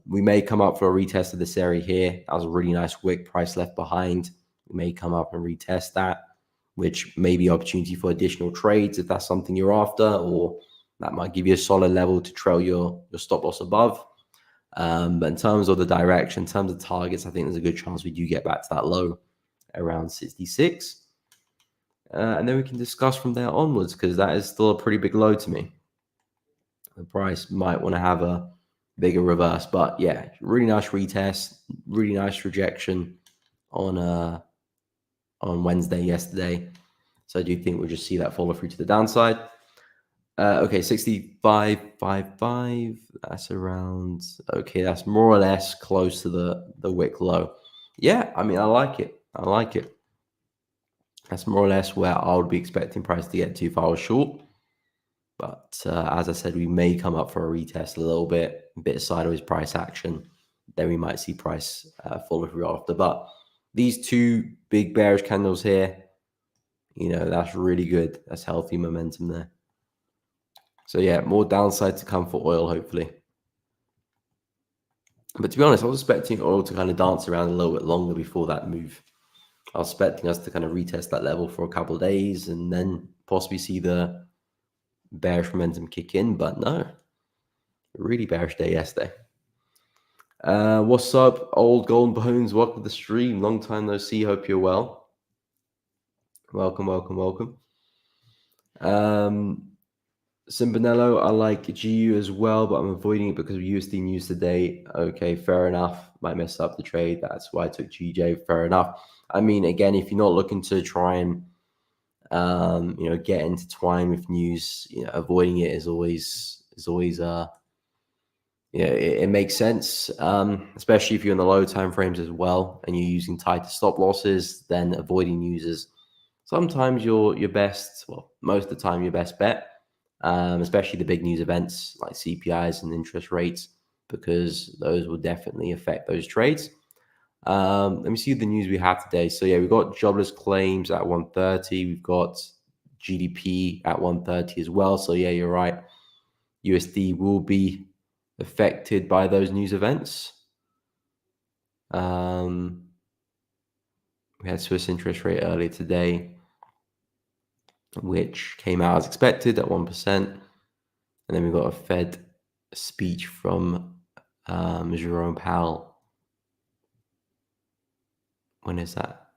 We may come up for a retest of this area here. That was a really nice wick, price left behind. We may come up and retest that, which may be opportunity for additional trades if that's something you're after, or that might give you a solid level to trail your stop loss above. But in terms of the direction, in terms of targets, I think there's a good chance we do get back to that low around 66. And then we can discuss from there onwards, because that is still a pretty big low to me. The price might want to have a bigger reverse, but yeah, really nice retest, really nice rejection on Wednesday yesterday. So I do think we'll just see that follow through to the downside. Okay, 65.55. That's around, okay, that's more or less close to the wick low. Yeah, I mean, I like it. I like it. That's more or less where I would be expecting price to get to if I was short. But as I said, we may come up for a retest a little bit, a bit of sideways price action. Then we might see price follow through after. But these two big bearish candles here, you know, that's really good. That's healthy momentum there. So yeah, more downside to come for oil, hopefully. But to be honest, I was expecting oil to kind of dance around a little bit longer before that move. I was expecting us to kind of retest that level for a couple of days and then possibly see the bearish momentum kick in, but no. Really bearish day yesterday. What's up, old golden bones? Welcome to the stream. Long time no see. Hope you're well. Welcome, welcome, welcome. Simbanello, I like GU as well, but I'm avoiding it because of USD news today. Okay, fair enough. Might mess up the trade. That's why I took GJ. Fair enough. I mean, again, if you're not looking to try and you know, get intertwined with news, you know, avoiding it is always yeah, it makes sense, especially if you're in the low time frames as well and you're using tighter stop losses. Then avoiding news is sometimes your best, well, most of the time your best bet, especially the big news events like CPIs and interest rates, because those will definitely affect those trades. Let me see the news we have today. So yeah, we've got jobless claims at 1:30. We've got GDP at 1:30 as well. So yeah, you're right. USD will be affected by those news events. We had Swiss interest rate earlier today, which came out as expected at 1%. And then we've got a Fed speech from Jerome Powell. When is that?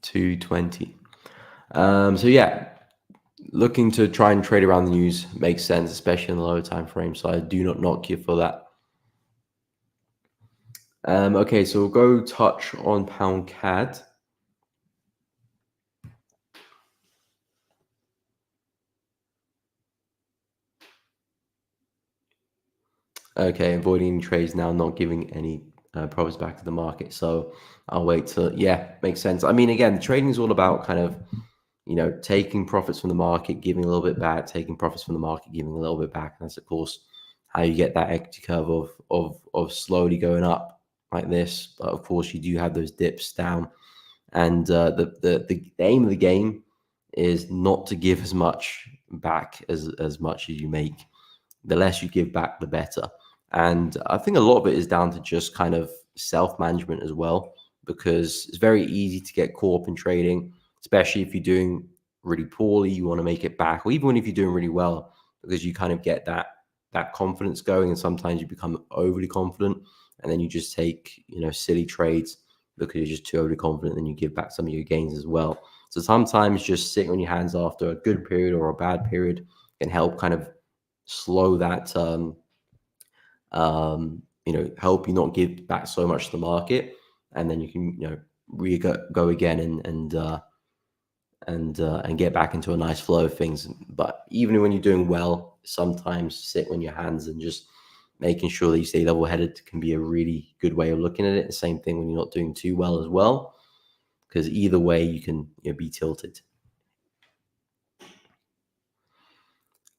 2:20. So yeah, looking to try and trade around the news makes sense, especially in the lower time frame. So I do not knock you for that. Okay, so we'll go touch on pound CAD. Okay, avoiding trades now, not giving any profits back to the market. So I'll wait till, yeah, makes sense. I mean, again, trading is all about kind of, taking profits from the market, giving a little bit back, taking profits from the market, giving a little bit back. And that's, of course, how you get that equity curve of slowly going up like this. But of course, you do have those dips down. And the aim of the game is not to give as much back as much as you make. The less you give back, the better. And I think a lot of it is down to just kind of self-management as well, because it's very easy to get caught up in trading, especially if you're doing really poorly, you want to make it back, or even if you're doing really well, because you kind of get that confidence going, and sometimes you become overly confident, and then you just take silly trades because you're just too overly confident, and you give back some of your gains as well. So sometimes just sitting on your hands after a good period or a bad period can help kind of slow that help you not give back so much to the market, and then you can go again and get back into a nice flow of things. But even when you're doing well, sometimes sit on your hands and just making sure that you stay level-headed can be a really good way of looking at it. The same thing when you're not doing too well as well, because either way you can be tilted.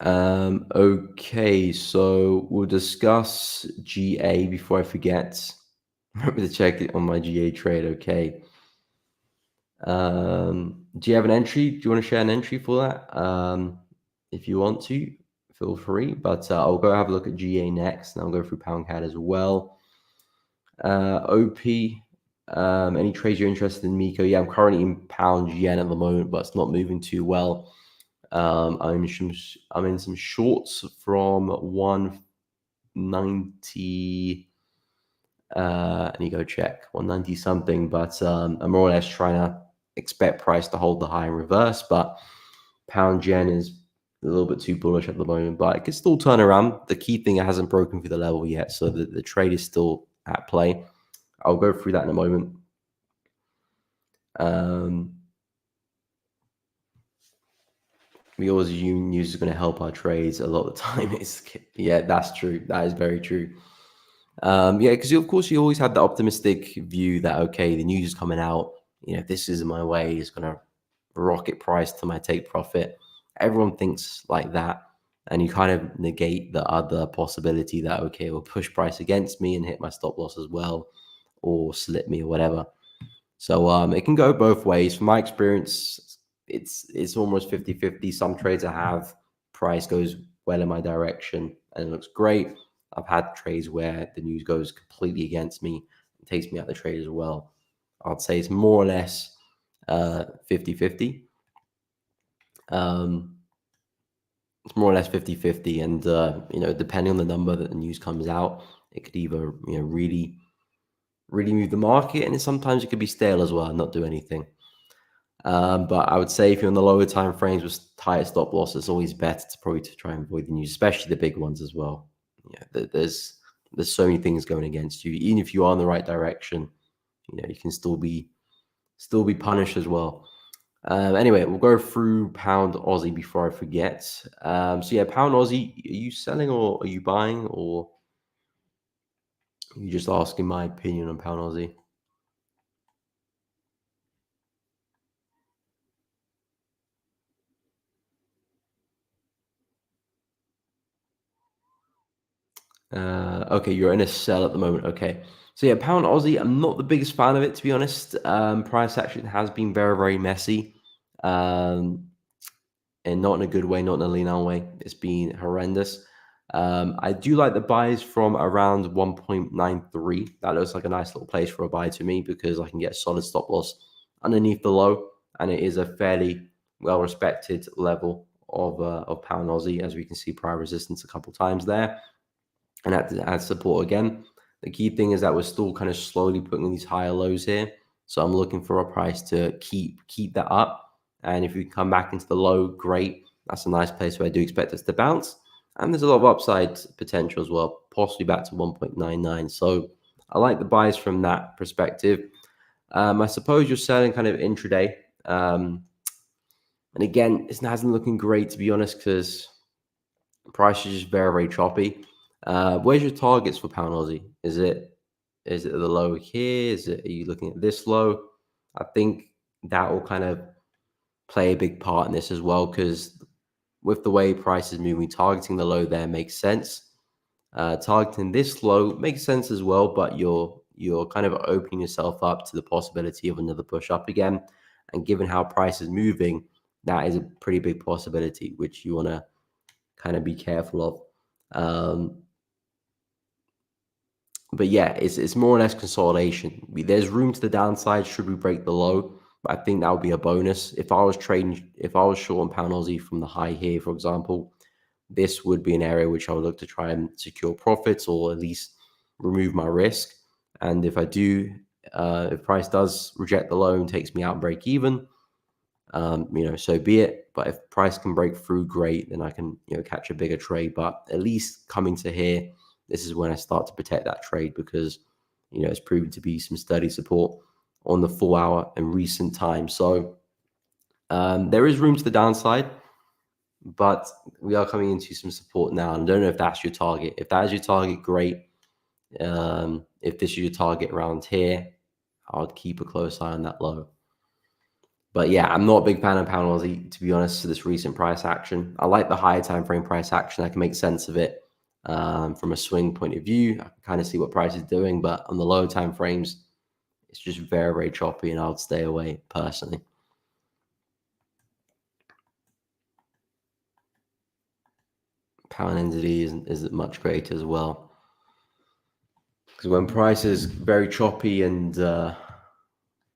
Okay, so we'll discuss GA before I forget. Remember to check it on my GA trade. Okay. Do you have an entry? Do you want to share an entry for that? If you want to, feel free. But I'll go have a look at GA next, and I'll go through pound CAD as well. OP. Any trades you're interested in, Miko? Yeah, I'm currently in pound yen at the moment, but it's not moving too well. I'm in some shorts from 190. I need to go check 190 something, but I'm more or less trying to expect price to hold the high in reverse. But pound yen is a little bit too bullish at the moment, but it can still turn around. The key thing, it hasn't broken through the level yet, so the trade is still at play. I'll go through that in a moment. We always assume news is going to help our trades. A lot of the time, yeah, that's true. That is very true. Yeah, because of course you always had the optimistic view that okay, the news is coming out. This is my way. It's going to rocket price to my take profit. Everyone thinks like that, and you kind of negate the other possibility that okay, it will push price against me and hit my stop loss as well, or slip me or whatever. So it can go both ways. From my experience, it's almost 50-50. Some trades I have, price goes well in my direction and it looks great. I've had trades where the news goes completely against me and takes me out of the trade as well. I'd say it's more or less 50-50. It's more or less 50-50. And, depending on the number that the news comes out, it could either, really move the market, and sometimes it could be stale as well and not do anything. But I would say if you're on the lower time frames with higher stop loss, it's always better to try and avoid the news, especially the big ones as well. There's so many things going against you. Even if you are in the right direction, you can still be punished as well. Anyway, we'll go through pound Aussie before I forget. So yeah, pound Aussie, are you selling or are you buying, or are you just asking my opinion on pound Aussie? Okay, you're in a sell at the moment. Okay. So yeah, pound Aussie, I'm not the biggest fan of it, to be honest. Price action has been very, very messy. And not in a good way, not in a lean on way. It's been horrendous. I do like the buys from around 1.93. That looks like a nice little place for a buy to me, because I can get a solid stop loss underneath the low, and it is a fairly well-respected level of pound Aussie, as we can see prior resistance a couple times there, and at support again. The key thing is that we're still kind of slowly putting these higher lows here, so I'm looking for a price to keep that up, and if we come back into the low, great. That's a nice place where I do expect us to bounce, and there's a lot of upside potential as well, possibly back to 1.99. So I like the buys from that perspective. I suppose you're selling kind of intraday. And again, it hasn't looking great, to be honest, because price is just very, very choppy. Where's your targets for pound Aussie? Is it the low here? Are you looking at this low? I think that will kind of play a big part in this as well, because with the way price is moving, targeting the low there makes sense. Targeting this low makes sense as well, but you're kind of opening yourself up to the possibility of another push up again. And given how price is moving, that is a pretty big possibility, which you want to kind of be careful of. But yeah, it's more or less consolidation. There's room to the downside should we break the low, but I think that would be a bonus. If I was short on pound Aussie from the high here, for example, this would be an area which I would look to try and secure profits or at least remove my risk. And if I do, if price does reject the low and takes me out break even, so be it. But if price can break through, great, then I can, catch a bigger trade. But at least coming to here, this is when I start to protect that trade, because, it's proven to be some steady support on the 4 hour in recent times. So there is room to the downside, but we are coming into some support now. And I don't know if that's your target. If that is your target, great. If this is your target around here, I would keep a close eye on that low. But yeah, I'm not a big fan of pound Aussie, to be honest, to this recent price action. I like the higher time frame price action. I can make sense of it from a swing point of view. I can kind of see what price is doing, but on the lower time frames, it's just very, very choppy, and I would stay away personally. Pound entity isn't much greater as well, because when price is very choppy and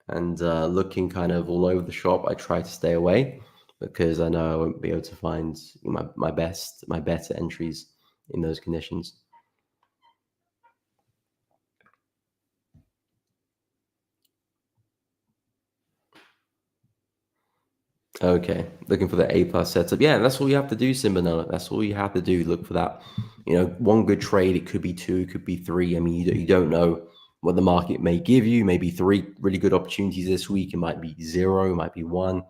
looking kind of all over the shop, I try to stay away, because I know I won't be able to find my better entries in those conditions. Okay, looking for the A+ setup. Yeah, that's all you have to do, Simbanola. That's all you have to do. Look for that. One good trade. It could be two, it could be three. I mean, you don't know what the market may give you. Maybe three really good opportunities this week. It might be zero, it might be one.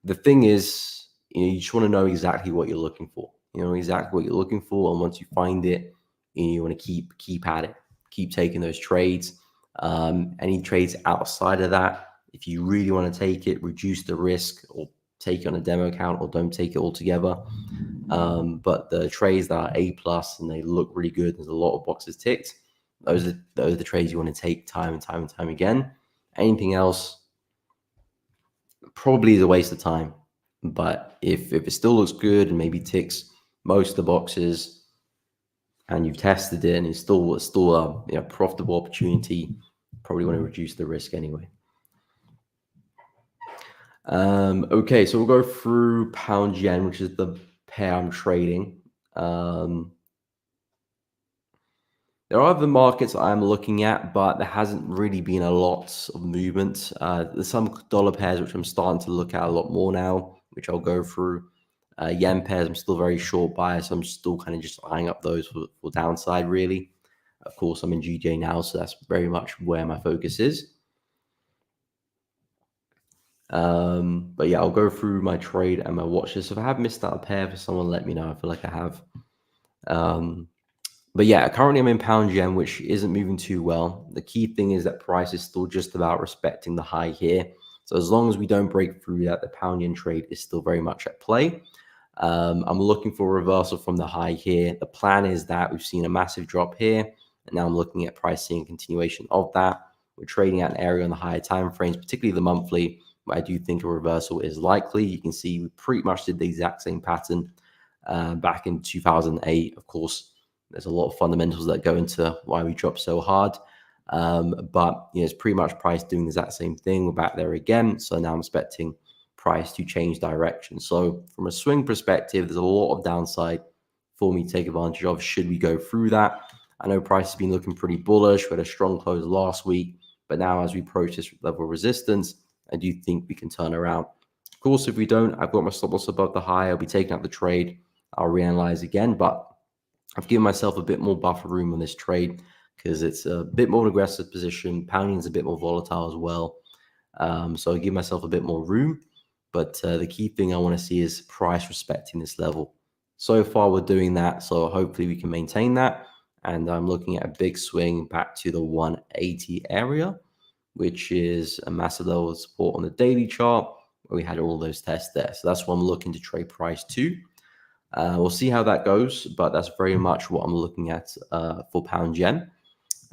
The thing is, you just want to know exactly what you're looking for. Exactly what you're looking for, and once you find it, you want to keep at it, keep taking those trades. Any trades outside of that, if you really want to take it, reduce the risk, or take it on a demo account, or don't take it altogether. But the trades that are A+ and they look really good, there's a lot of boxes ticked. Those are the trades you want to take time and time and time again. Anything else probably is a waste of time. But if it still looks good and maybe ticks most of the boxes, and you've tested it and it's still a profitable opportunity, probably want to reduce the risk anyway. Okay, so we'll go through pound yen, which is the pair I'm trading. There are other markets I'm looking at, but there hasn't really been a lot of movement. There's some dollar pairs which I'm starting to look at a lot more now, which I'll go through. Yen pairs, I'm still very short bias. So I'm still kind of just eyeing up those for downside, really. Of course, I'm in GJ now, so that's very much where my focus is. But yeah, I'll go through my trade and my watch list. If I have missed out a pair for someone, let me know. I feel like I have. But yeah, currently I'm in pound yen, which isn't moving too well. The key thing is that price is still just about respecting the high here. So as long as we don't break through that, the pound yen trade is still very much at play. I'm looking for a reversal from the high here. The plan is that we've seen a massive drop here, and now I'm looking at pricing continuation of that. We're trading at an area on the higher time frames, particularly the monthly, where I do think a reversal is likely. You can see we pretty much did the exact same pattern back in 2008. Of course, there's a lot of fundamentals that go into why we dropped so hard. But it's pretty much price doing the exact same thing. We're back there again. So now I'm expecting price to change direction. So from a swing perspective, there's a lot of downside for me to take advantage of should we go through that. I know price has been looking pretty bullish. We had a strong close last week, but now as we approach this level of resistance, I do think we can turn around. Of course, if we don't, I've got my stop loss above the high. I'll be taking out the trade. I'll reanalyze again, but I've given myself a bit more buffer room on this trade because it's a bit more aggressive position. Pounding is a bit more volatile as well. So I give myself a bit more room. But the key thing I want to see is price respecting this level. So far, we're doing that. So hopefully we can maintain that. And I'm looking at a big swing back to the 180 area, which is a massive level of support on the daily chart where we had all those tests there. So that's what I'm looking to trade price to. We'll see how that goes, but that's very much what I'm looking at for pound yen.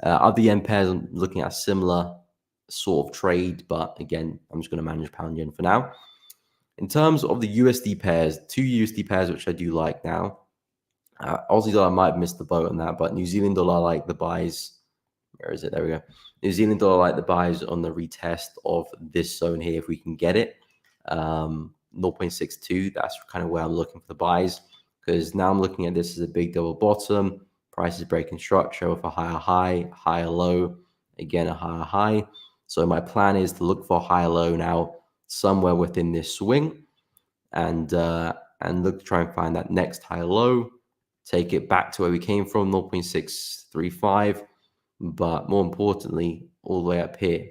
Other yen pairs, I'm looking at a similar sort of trade, but again, I'm just going to manage pound yen for now. In terms of the USD pairs, two USD pairs, which I do like now. Aussie dollar, I might have missed the boat on that, but New Zealand dollar, I like the buys. Where is it? There we go. New Zealand dollar, I like the buys on the retest of this zone here if we can get it. 0.62, that's kind of where I'm looking for the buys, because now I'm looking at this as a big double bottom. Price is breaking structure with a higher high, higher low, again a higher high. So my plan is to look for a higher low now somewhere within this swing, and look to try and find that next higher low, take it back to where we came from, 0.635, but more importantly, all the way up here.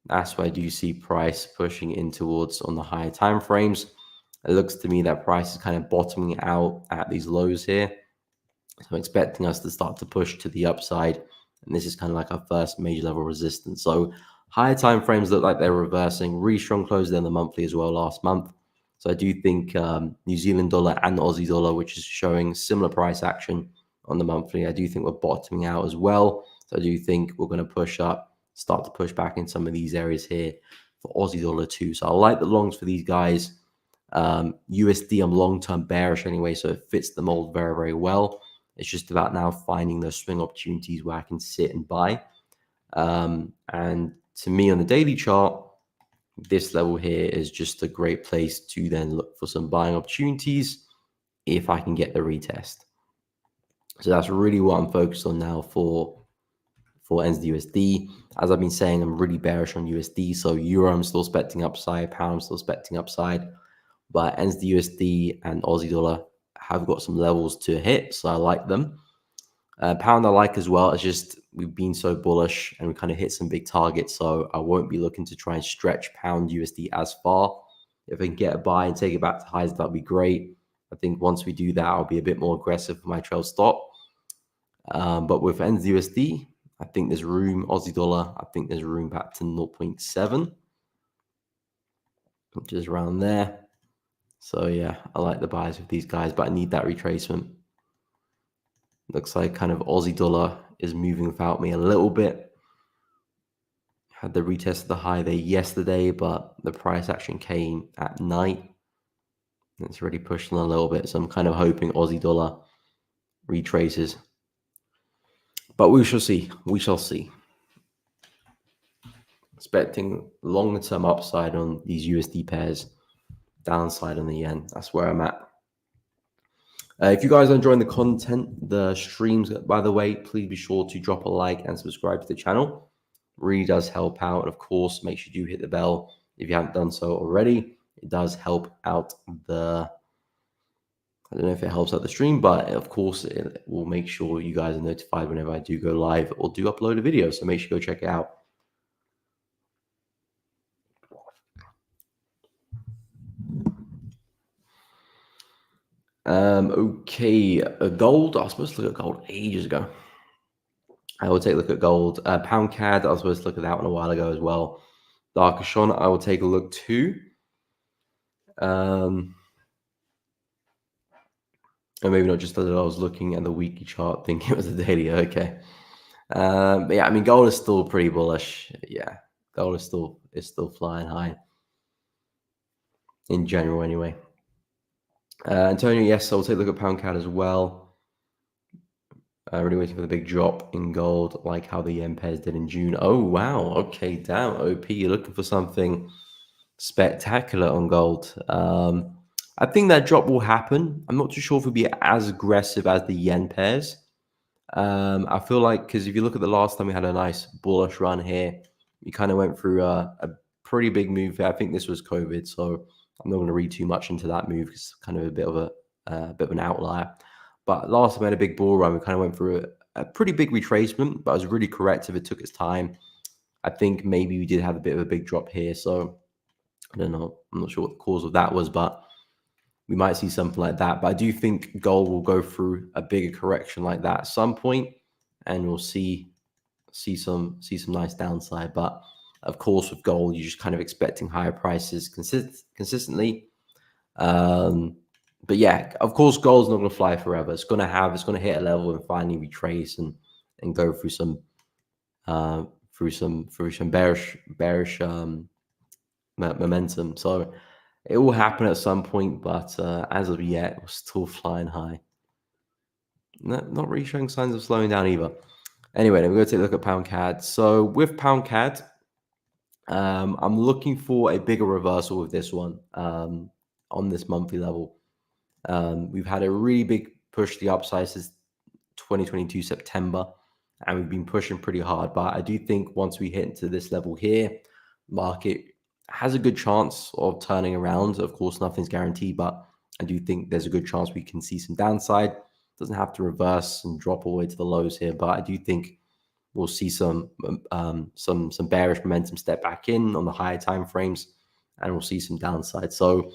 That's why I do see price pushing in towards on the higher time frames. It looks to me that price is kind of bottoming out at these lows here. So I'm expecting us to start to push to the upside. And this is kind of like our first major level resistance. So higher time frames look like they're reversing. Really strong close in the monthly as well last month. So I do think New Zealand dollar and Aussie dollar, which is showing similar price action on the monthly, I do think we're bottoming out as well. So I do think we're going to push up, start to push back in some of these areas here for Aussie dollar too. So I like the longs for these guys. USD, I'm long-term bearish anyway, so it fits the mold very, very well. It's just about now finding those swing opportunities where I can sit and buy. And to me on the daily chart, this level here is just a great place to then look for some buying opportunities if I can get the retest. So that's really what I'm focused on now for NZD/USD. As I've been saying, I'm really bearish on USD. So Euro, I'm still expecting upside. Pound, I'm still expecting upside. But NZD/USD and Aussie dollar have got some levels to hit, so I like them. Pound I like as well. It's just we've been so bullish and we kind of hit some big targets, so I won't be looking to try and stretch pound USD as far. If I can get a buy and take it back to highs, that'd be great. I think once we do that, I'll be a bit more aggressive for my trail stop. But with NZD/USD, I think there's room. Aussie dollar, I think there's room back to 0.7, which is around there. So yeah, I like the buys with these guys, but I need that retracement. Looks like kind of Aussie dollar is moving without me a little bit. Had the retest of the high there yesterday, but the price action came at night. It's already pushing a little bit, so I'm kind of hoping Aussie dollar retraces. But we shall see. We shall see. Expecting longer term upside on these USD pairs, downside on the yen. That's where I'm at. If you guys are enjoying the content, the streams, by the way, please be sure to drop a like and subscribe to the channel. Really does help out. And of course, make sure you hit the bell if you haven't done so already. It does help out I don't know if it helps out the stream, but of course, it will make sure you guys are notified whenever I do go live or do upload a video. So make sure you go check it out. Okay, gold. I was supposed to look at gold ages ago. I will take a look at gold. Pound CAD, I was supposed to look at that one a while ago as well. Darkashon, I will take a look too. And maybe not just that I was looking at the weekly chart thinking it was a daily. Okay. But yeah, I mean, gold is still pretty bullish. Yeah, gold is still flying high in general anyway. Antonio, yes, I'll take a look at pound CAD as well. Really waiting for the big drop in gold, like how the yen pairs did in June. Oh, wow. Okay, damn. OP, you're looking for something spectacular on gold. I think that drop will happen. I'm not too sure if it'll be as aggressive as the yen pairs. I feel like because if you look at the last time we had a nice bullish run here, we kind of went through a pretty big move here. I think this was COVID, so I'm not going to read too much into that move because it's kind of a bit of bit of an outlier. But last time we had a big bull run, we kind of went through a pretty big retracement, but I was really corrective. It took its time. I think maybe we did have a bit of a big drop here, so I don't know. I'm not sure what the cause of that was, but we might see something like that. But I do think gold will go through a bigger correction like that at some point, and we'll see some nice downside. But of course, with gold, you're just kind of expecting higher prices consistently. But yeah, of course, gold's not going to fly forever. It's going to hit a level and finally retrace and go through some bearish momentum. So it will happen at some point, but as of yet, we're still flying high. Not really showing signs of slowing down either. Anyway, then we're going to take a look at pound CAD. So with pound CAD, I'm looking for a bigger reversal with this one on this monthly level. We've had a really big push to the upside since 2022 September, and we've been pushing pretty hard. But I do think once we hit into this level here, market has a good chance of turning around. Of course, nothing's guaranteed, but I do think there's a good chance we can see some downside. Doesn't have to reverse and drop all the way to the lows here, but I do think we'll see some bearish momentum step back in on the higher time frames, and we'll see some downside. So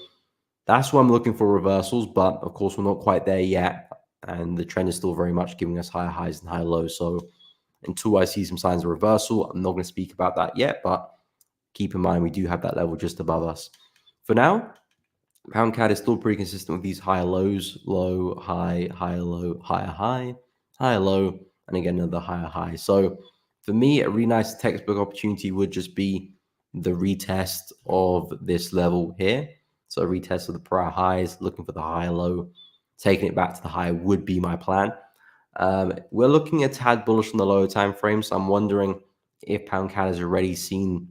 that's why I'm looking for reversals, but of course we're not quite there yet, and the trend is still very much giving us higher highs and higher lows. So until I see some signs of reversal, I'm not going to speak about that yet, but keep in mind we do have that level just above us. For now, pound CAD is still pretty consistent with these higher lows, low, high, higher low, higher high, higher low, and again another higher high. So for me, a really nice textbook opportunity would just be the retest of this level here. So a retest of the prior highs, looking for the higher low, taking it back to the high would be my plan. We're looking a tad bullish on the lower time frame, so I'm wondering if pound CAD has already seen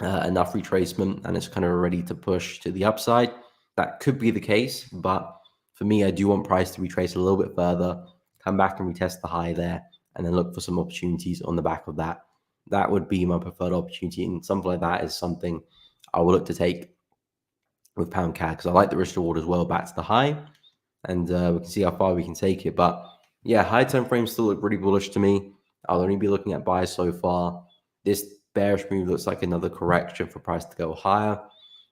enough retracement and it's kind of ready to push to the upside. That could be the case, but for me, I do want price to retrace a little bit further, come back and retest the high there, and then look for some opportunities on the back of that. That would be my preferred opportunity, and something like that is something I will look to take with pound CAD because I like the risk reward as well back to the high, and we can see how far we can take it. But yeah, high time frames still look pretty bullish to me. I'll only be looking at buys so far. This bearish move looks like another correction for price to go higher.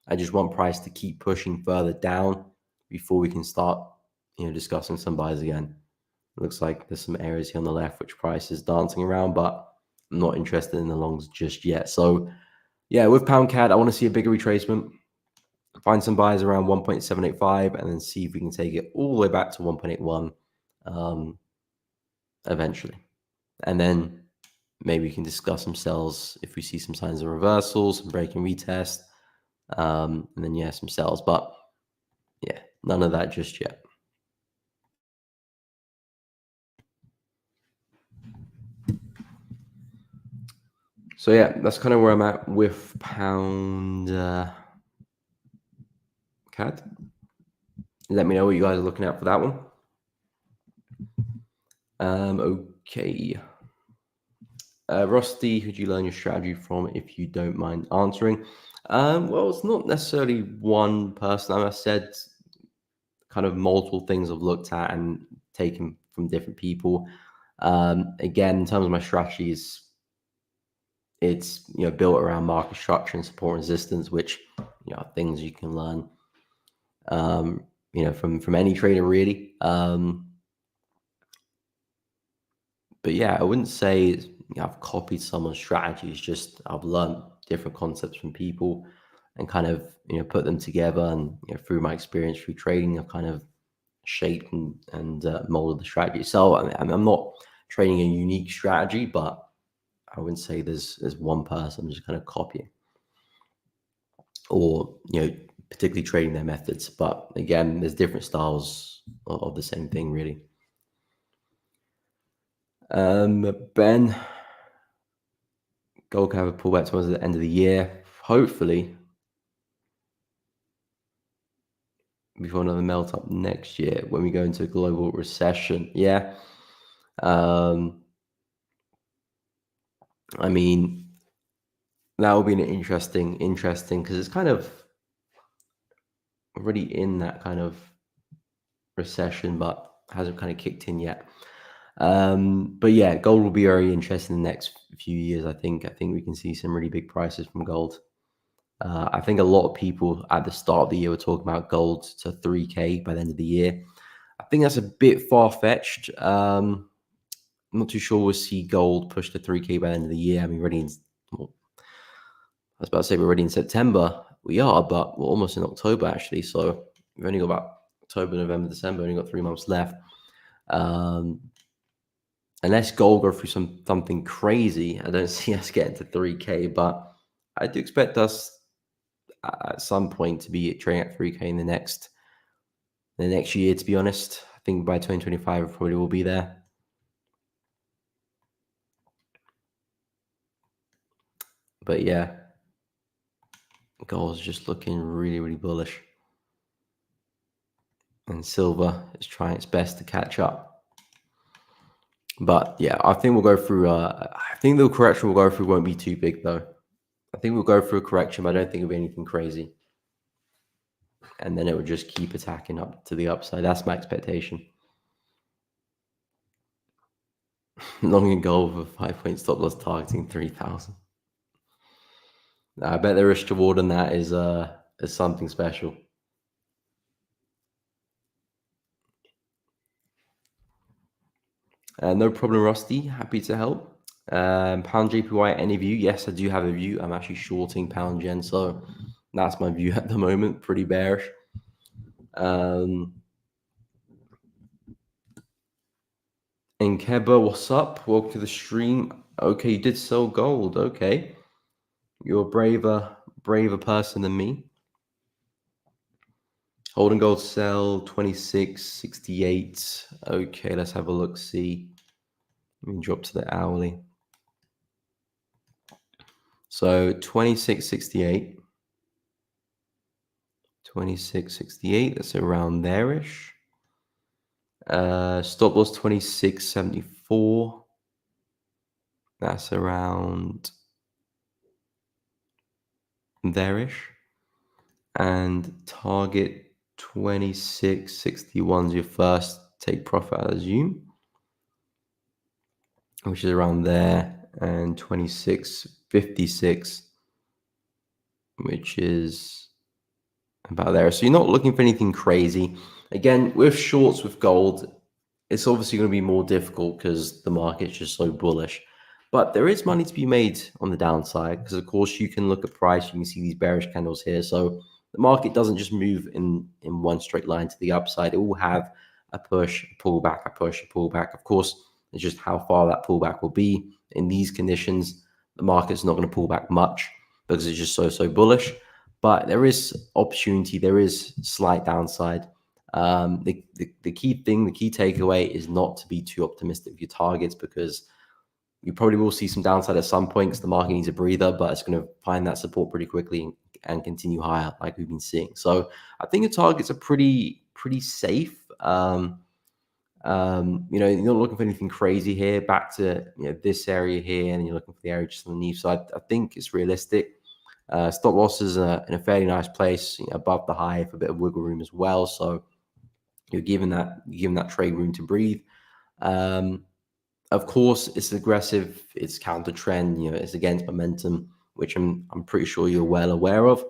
I just want price to keep pushing further down before we can start, discussing some buys again. It looks like there's some areas here on the left which price is dancing around, but I'm not interested in the longs just yet. So yeah, with pound CAD, I want to see a bigger retracement, find some buys around 1.785, and then see if we can take it all the way back to 1.81 eventually. And then maybe we can discuss some sells if we see some signs of reversals, some break and retest, and then yeah, some sells. But yeah, none of that just yet. So yeah, that's kind of where I'm at with pound CAD. Let me know what you guys are looking at for that one. Okay. Rusty, who'd you learn your strategy from, if you don't mind answering? Well, it's not necessarily one person. I said kind of multiple things I've looked at and taken from different people. Again, in terms of my strategies, it's built around market structure and support and resistance, which are things you can learn from any trader really. But yeah, I wouldn't say I've copied someone's strategies. Just I've learned different concepts from people and kind of put them together. And through my experience through trading, I've kind of shaped and molded the strategy. So I'm not trading a unique strategy, but I wouldn't say there's one person I'm just kind of copying or particularly trading their methods. But again, there's different styles of the same thing really. Ben, gold can have a pullback towards the end of the year, hopefully, before another melt up next year when we go into a global recession. Yeah. I mean, that will be an interesting because it's kind of already in that kind of recession, but hasn't kind of kicked in yet. But yeah, gold will be very interesting in the next few years. I think we can see some really big prices from gold. I think a lot of people at the start of the year were talking about gold to 3K by the end of the year. I think that's a bit far fetched. I'm not too sure we'll see gold push to 3K by the end of the year. I mean, well, I was about to say we're already in September. We are, but we're almost in October actually. So we've only got about October, November, December. Only got 3 months left. Unless gold go through something crazy, I don't see us getting to 3K. But I do expect us at some point to be trading at 3K in the next year. To be honest, I think by 2025 we probably will be there. But yeah, gold is just looking really, really bullish. And silver is trying its best to catch up. But yeah, I think we'll go through, I think the correction we'll go through won't be too big though. I think we'll go through a correction, but I don't think it'll be anything crazy. And then it will just keep attacking up to the upside. That's my expectation. Long in gold with a 5-point stop loss targeting 3,000. I bet the risk reward on that is something special. No problem, Rusty. Happy to help. Pound JPY, any view? Yes, I do have a view. I'm actually shorting pound yen, so that's my view at the moment. Pretty bearish. And Keba, what's up? Welcome to the stream. Okay, you did sell gold. Okay, you're a braver person than me. Holding gold sell 26.68. Okay, let's have a look. See, let me drop to the hourly. So 26.68. 26.68. That's around there-ish. Stop loss 26.74. That's around there-ish. And target 26.61 is your first take profit, I assume, which is around there, and 26.56, which is about there. So you're not looking for anything crazy. Again, with shorts with gold, it's obviously going to be more difficult because the market's just so bullish. But there is money to be made on the downside because, of course, you can look at price. You can see these bearish candles here. So the market doesn't just move in one straight line to the upside. It will have a push, a pullback, a push, a pullback. Of course, it's just how far that pullback will be. In these conditions, the market's not going to pull back much because it's just so bullish. But there is opportunity. There is slight downside. The key thing, the key takeaway is not to be too optimistic with your targets because you probably will see some downside at some point because the market needs a breather, but it's going to find that support pretty quickly and continue higher like we've been seeing. So I think the targets are pretty safe. You're not looking for anything crazy here. Back to this area here, and you're looking for the area just underneath. So I think it's realistic. Stop losses are in a fairly nice place, above the high for a bit of wiggle room as well. So you're given that trade room to breathe. Of course, it's aggressive. It's counter trend. It's against momentum, which I'm pretty sure you're well aware of.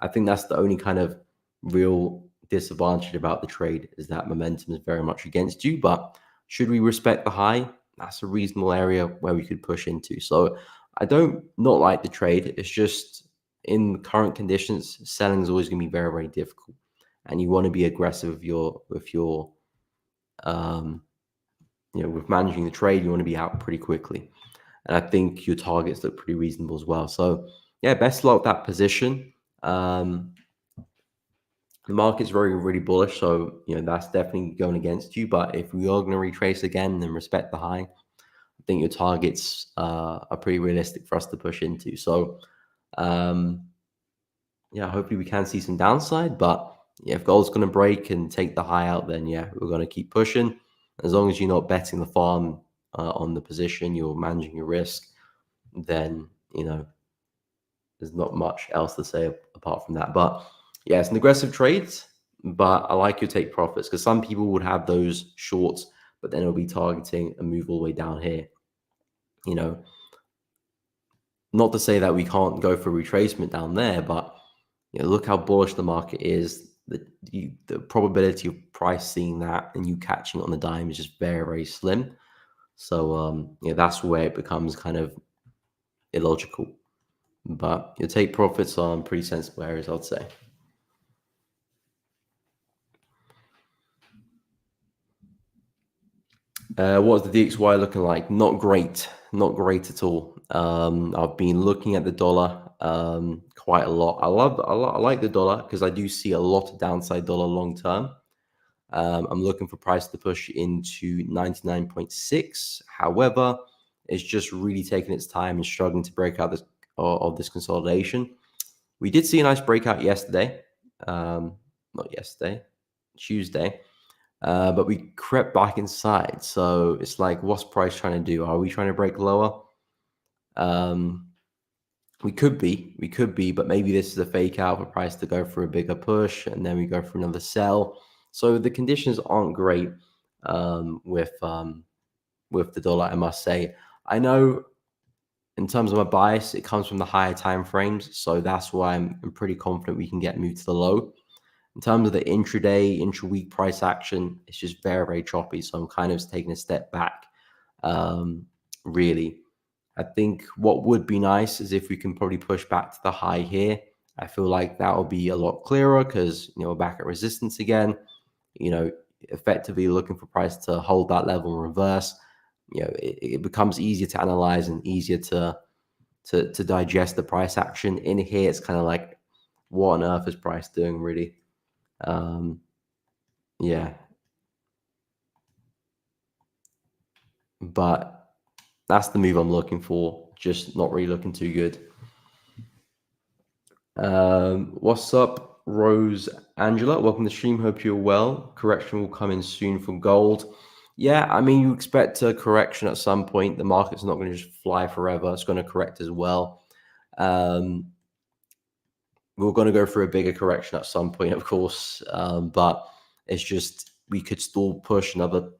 I think that's the only kind of real disadvantage about the trade is that momentum is very much against you. But should we respect the high? That's a reasonable area where we could push into. So I don't not like the trade. It's just in current conditions, selling is always going to be very difficult, and you want to be aggressive with your with managing the trade. You want to be out pretty quickly, and I think your targets look pretty reasonable as well. So yeah, best luck that position. The market's really bullish, so that's definitely going against you. But if we are going to retrace again, then respect the high. think your targets are pretty realistic for us to push into. So yeah, hopefully we can see some downside, but yeah, if gold's going to break and take the high out, then yeah, we're going to keep pushing. As long as you're not betting the farm on the position, you're managing your risk, then, there's not much else to say apart from that. But yeah, it's an aggressive trade, but I like your take profits because some people would have those shorts, but then it'll be targeting a move all the way down here. Not to say that we can't go for retracement down there, but look how bullish the market is. The probability of price seeing that and you catching it on the dime is just very, very slim. So that's where it becomes kind of illogical. But you take profits on pretty sensible areas, I'd say. What's the DXY looking like? Not great. Not great at all. I've been looking at the dollar quite a lot. I like the dollar because I do see a lot of downside dollar long term. I'm looking for price to push into 99.6. However, it's just really taking its time and struggling to break out of this consolidation. We did see a nice breakout yesterday. Not yesterday, Tuesday. But we crept back inside. So it's like, what's price trying to do? Are we trying to break lower? We could be, but maybe this is a fake out for price to go for a bigger push and then we go for another sell. So the conditions aren't great with the dollar, I must say. I know in terms of my bias, it comes from the higher time frames. So that's why I'm pretty confident we can get moved to the low. In terms of the intraday, intra-week price action, it's just very, very choppy. So I'm kind of taking a step back, really. I think what would be nice is if we can probably push back to the high here. I feel like that will be a lot clearer because, we're back at resistance again, effectively looking for price to hold that level and reverse. It becomes easier to analyze and easier to digest the price action. In here, it's kind of like, what on earth is price doing, really? Yeah, but that's the move I'm looking for. Just not really looking too good. What's up, Rose Angela? Welcome to the stream. Hope you're well. Correction will come in soon for gold. Yeah, I mean, you expect a correction at some point. The market's not going to just fly forever. It's going to correct as well. We're going to go through a bigger correction at some point, of course. But it's just, we could still push another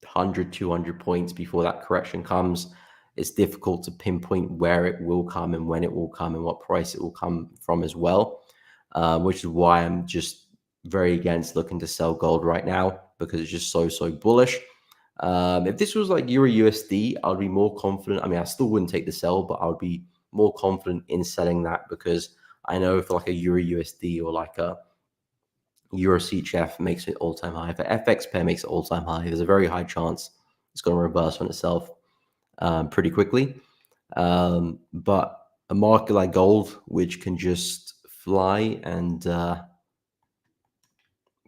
100, 200 points before that correction comes. It's difficult to pinpoint where it will come and when it will come and what price it will come from as well, which is why I'm just very against looking to sell gold right now because it's just so bullish. If this was like Euro USD, I'd be more confident. I mean, I still wouldn't take the sell, but I would be more confident in selling that because I know for like a Euro USD or like a Euro CHF makes it all-time high. If an FX pair makes it all-time high, there's a very high chance it's going to reverse on itself pretty quickly. But a market like gold, which can just fly and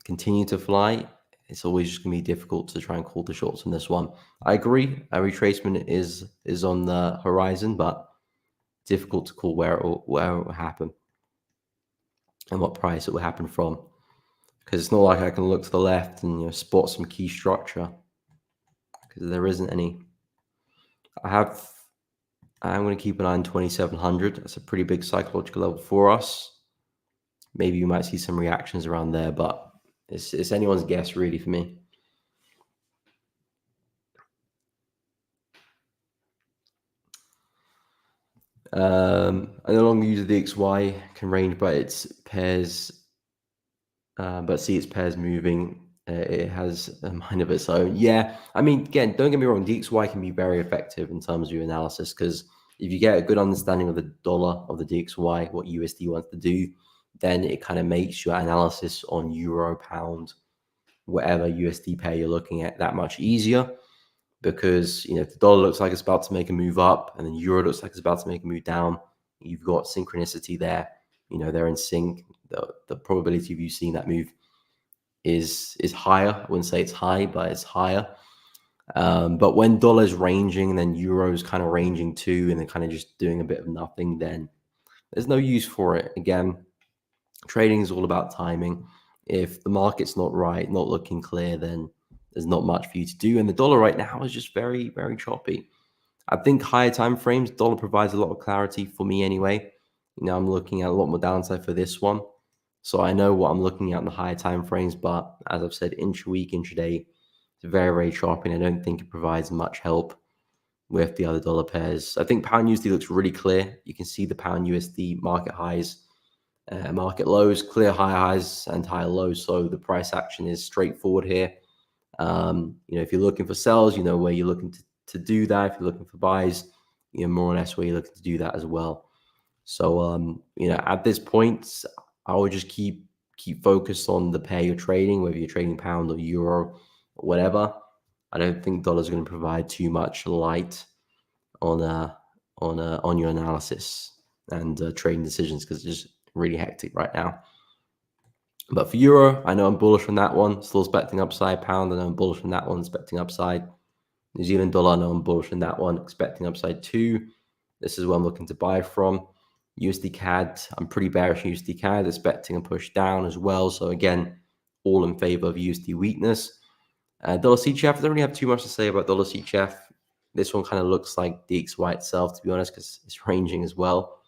continue to fly, it's always just going to be difficult to try and call the shorts on this one. I agree. A retracement is on the horizon, but difficult to call where it will happen and what price it will happen from. Because it's not like I can look to the left and spot some key structure because there isn't any. I'm going to keep an eye on 2700. That's a pretty big psychological level for us. Maybe you might see some reactions around there, but it's anyone's guess really for me. I no longer use the DXY, can range by its pairs, but see its pairs moving. It has a mind of its own. Yeah, I mean, again, don't get me wrong, DXY can be very effective in terms of your analysis because if you get a good understanding of the dollar, of the DXY, what USD wants to do, then it kind of makes your analysis on euro, pound, whatever USD pair you're looking at that much easier because, if the dollar looks like it's about to make a move up and then euro looks like it's about to make a move down, you've got synchronicity there. They're in sync. The probability of you seeing that move is higher. I wouldn't say it's high, but it's higher. But when dollar's ranging and then euro's kind of ranging too, and then kind of just doing a bit of nothing, then there's no use for it. Again, trading is all about timing. If the market's not right, not looking clear, then there's not much for you to do. And the dollar right now is just very, very choppy. I think higher time frames, dollar provides a lot of clarity for me anyway. I'm looking at a lot more downside for this one. So I know what I'm looking at in the higher time frames, but as I've said, intra-week, intraday, it's very, very choppy, and I don't think it provides much help with the other dollar pairs. I think pound USD looks really clear. You can see the pound USD market highs, market lows, clear high highs and high lows. So the price action is straightforward here. If you're looking for sells, where you're looking to do that. If you're looking for buys, more or less where you're looking to do that as well. So, at this point, I would just keep focused on the pair you're trading, whether you're trading pound or euro or whatever. I don't think dollar's going to provide too much light on your analysis and trading decisions, because it's just really hectic right now. But for euro, I know I'm bullish on that one, still expecting upside. Pound, I know I'm bullish on that one, expecting upside. New Zealand dollar, I know I'm bullish on that one, expecting upside too. This is what I'm looking to buy from. USD CAD, I'm pretty bearish on USD CAD, expecting a push down as well. So again, all in favor of USD weakness. Dollar CHF, I don't really have too much to say about dollar CHF. This one kind of looks like DXY itself, to be honest, because it's ranging as well.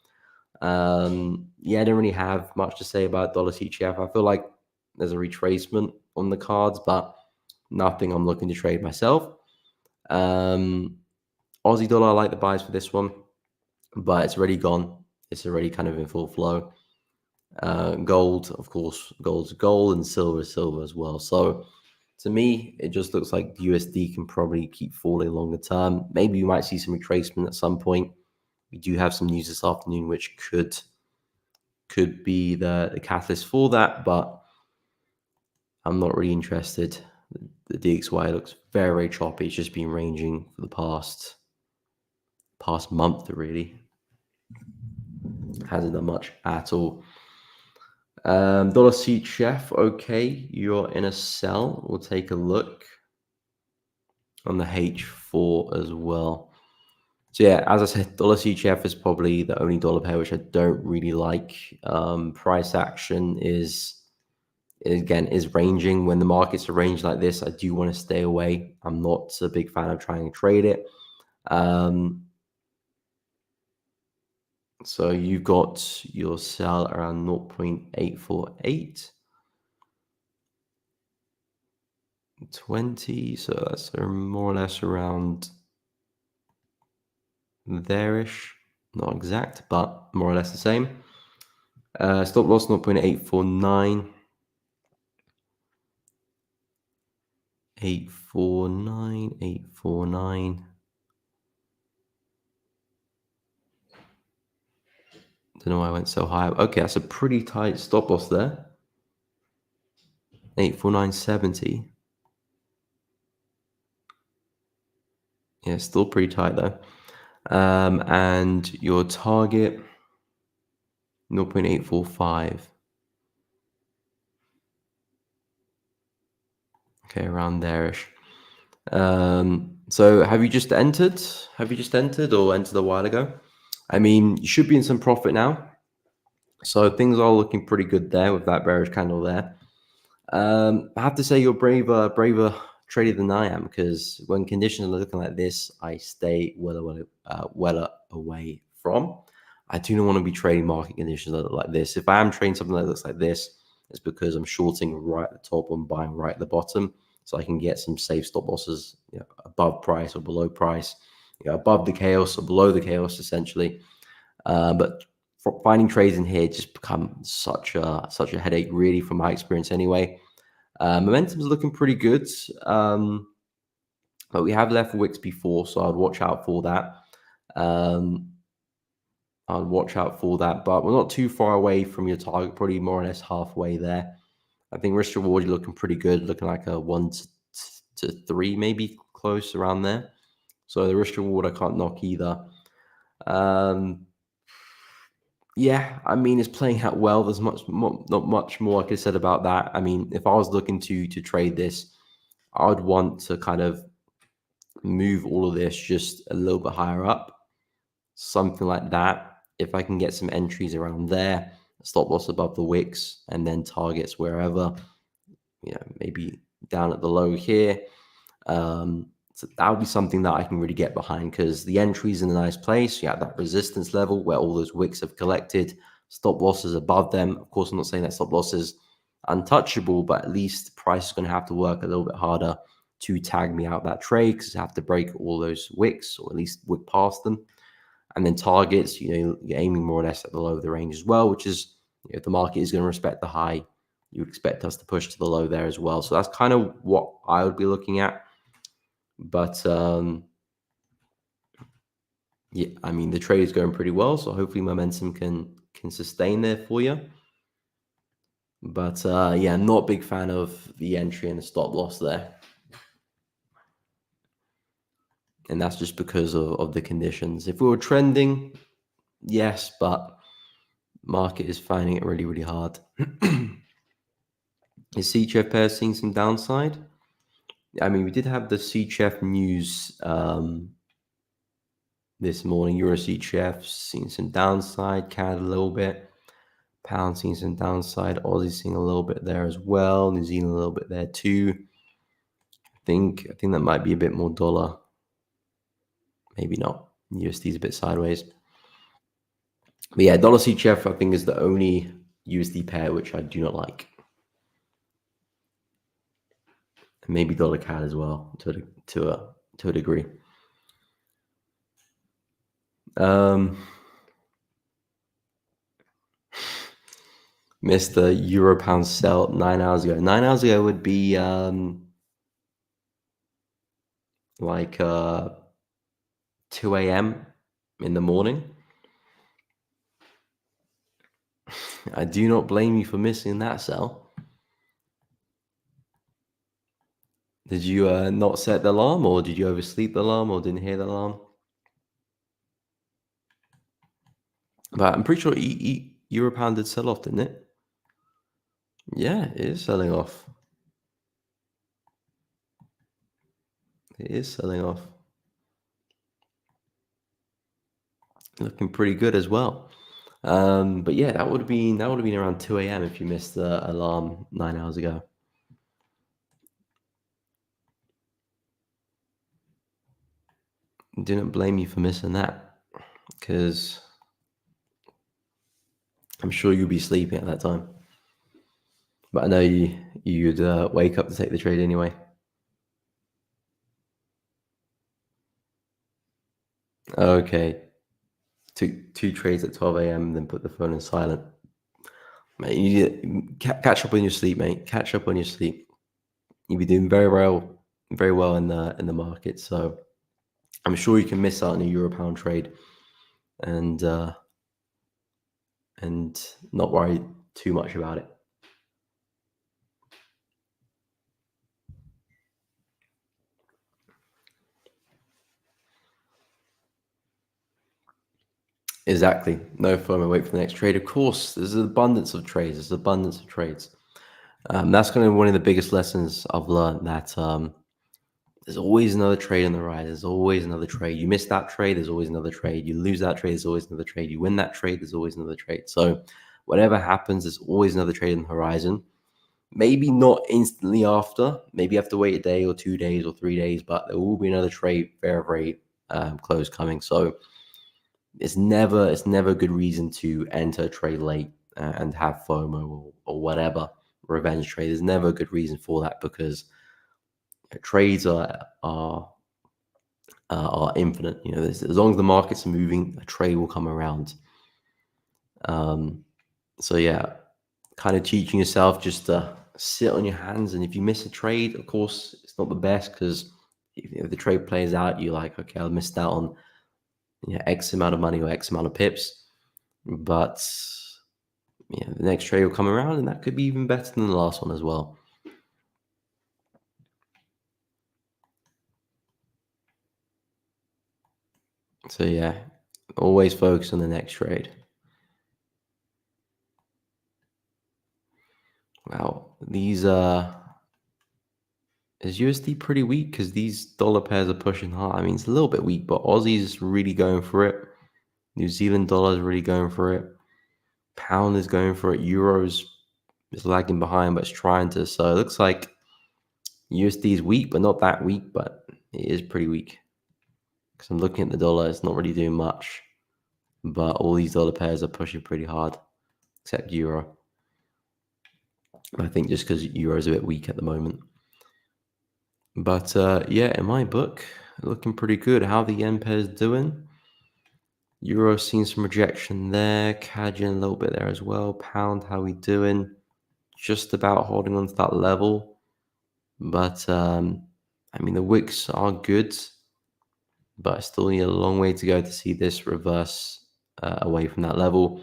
I don't really have much to say about dollar CHF. I feel like there's a retracement on the cards, but nothing I'm looking to trade myself. Aussie dollar, I like the buys for this one, but it's already gone. It's already kind of in full flow. Gold, of course, gold's gold, and silver is silver as well. So to me, it just looks like the USD can probably keep falling longer term. Maybe you might see some retracement at some point. We do have some news this afternoon, which could be the catalyst for that, but I'm not really interested. The DXY looks very, very choppy. It's just been ranging for the past month, really. Hasn't done much at all. Dollar CHF, okay, you're in a sell. We'll take a look on the H4 as well. So yeah, as I said, dollar CHF is probably the only dollar pair which I don't really like. Price action is ranging. When the markets are ranged like this, I do want to stay away. I'm not a big fan of trying to trade it. So you've got your sell around 0.848. 20, so that's more or less around there-ish. Not exact, but more or less the same. Stop loss 0.849. 849. Don't know why I went so high. Okay, that's a pretty tight stop loss there. 849.70. Yeah, still pretty tight though. And your target 0.845. Okay, around there-ish. So have you just entered? Or entered a while ago? I mean, you should be in some profit now. So things are looking pretty good there with that bearish candle there. I have to say you're braver trader than I am, because when conditions are looking like this, I stay well away from. I do not want to be trading market conditions that look like this. If I am trading something that looks like this, it's because I'm shorting right at the top and buying right at the bottom, so I can get some safe stop losses, above price or below price, above the chaos or below the chaos, essentially. But finding trades in here just become such a headache, really, from my experience anyway. Momentum's looking pretty good, but we have left wicks before, so I'd watch out for that. But we're not too far away from your target, probably more or less halfway there. I think risk reward is looking pretty good, looking like a 1 to 3, maybe close around there. So the risk reward I can't knock either. Yeah, I mean, it's playing out well. There's not much more I could have said about that. I mean, if I was looking to trade this, I would want to kind of move all of this just a little bit higher up, something like that. If I can get some entries around there, stop loss above the wicks, and then targets wherever, maybe down at the low here. So that would be something that I can really get behind, because the entry's in a nice place. You have that resistance level where all those wicks have collected, stop losses above them. Of course, I'm not saying that stop loss is untouchable, but at least price is going to have to work a little bit harder to tag me out that trade, because I have to break all those wicks, or at least wick past them. And then targets, you're aiming more or less at the low of the range as well, which is, if the market is going to respect the high, you would expect us to push to the low there as well. So that's kind of what I would be looking at. But yeah, I mean, the trade is going pretty well, so hopefully momentum can sustain there for you. But yeah, I'm not a big fan of the entry and the stop loss there. And that's just because of the conditions. If we were trending, yes, but market is finding it really, really hard. Is CHF pair seeing some downside? I mean, we did have the CHF news this morning. Euro CHF seeing some downside, CAD a little bit, pound seeing some downside, Aussie seeing a little bit there as well, New Zealand a little bit there too. I think that might be a bit more dollar. Maybe not. USD is a bit sideways. But yeah, dollar CHF I think is the only USD pair which I do not like. And maybe dollar CAD as well to a degree. Missed the euro pound sell 9 hours ago. 9 hours ago would be like 2 a.m. in the morning. I do not blame you for missing that sell. Did you not set the alarm, or did you oversleep the alarm, or didn't hear the alarm? But I'm pretty sure euro pound did sell off, didn't it? Yeah, it is selling off. It is selling off. Looking pretty good as well. But yeah, that would have been around 2 a.m. if you missed the alarm 9 hours ago. Didn't blame you for missing that, because I'm sure you'll be sleeping at that time. But I know you'd wake up to take the trade anyway. Okay. Two trades at 12 a.m. then put the phone in silent. Mate, you catch up on your sleep, mate. Catch up on your sleep. You'll be doing very well in the market. So I'm sure you can miss out on a euro pound trade and not worry too much about it. Exactly. No FOMO, wait for the next trade. Of course, there's an abundance of trades. That's kind of one of the biggest lessons I've learned, that there's always another trade on the rise. There's always another trade. You miss that trade, there's always another trade. You lose that trade, there's always another trade. You win that trade, there's always another trade. So whatever happens, there's always another trade on the horizon. Maybe not instantly after. Maybe you have to wait a day or 2 days or 3 days, but there will be another trade very, very close coming. So it's never a good reason to enter a trade late and have FOMO or whatever, revenge trade. There's never a good reason for that, because trades are infinite. As long as the markets are moving, a trade will come around. So yeah, kind of teaching yourself just to sit on your hands, and if you miss a trade, of course, it's not the best, because if the trade plays out, you're like, okay, I missed out on X amount of money or X amount of pips, but the next trade will come around, and that could be even better than the last one as well. So yeah, always focus on the next trade. Wow, these Is USD pretty weak? Because these dollar pairs are pushing hard. I mean, it's a little bit weak, but Aussie's really going for it. New Zealand dollar is really going for it. Pound is going for it. Euros is lagging behind, but it's trying to. So it looks like USD is weak, but not that weak, but it is pretty weak. Because I'm looking at the dollar, it's not really doing much. But all these dollar pairs are pushing pretty hard, except Euro. I think just because Euro is a bit weak at the moment. But yeah, in my book, looking pretty good. How the yen pair's doing? Euro seeing some rejection there. CAD a little bit there as well. Pound, how we doing? Just about holding on to that level. But I mean, the wicks are good, but I still need a long way to go to see this reverse away from that level.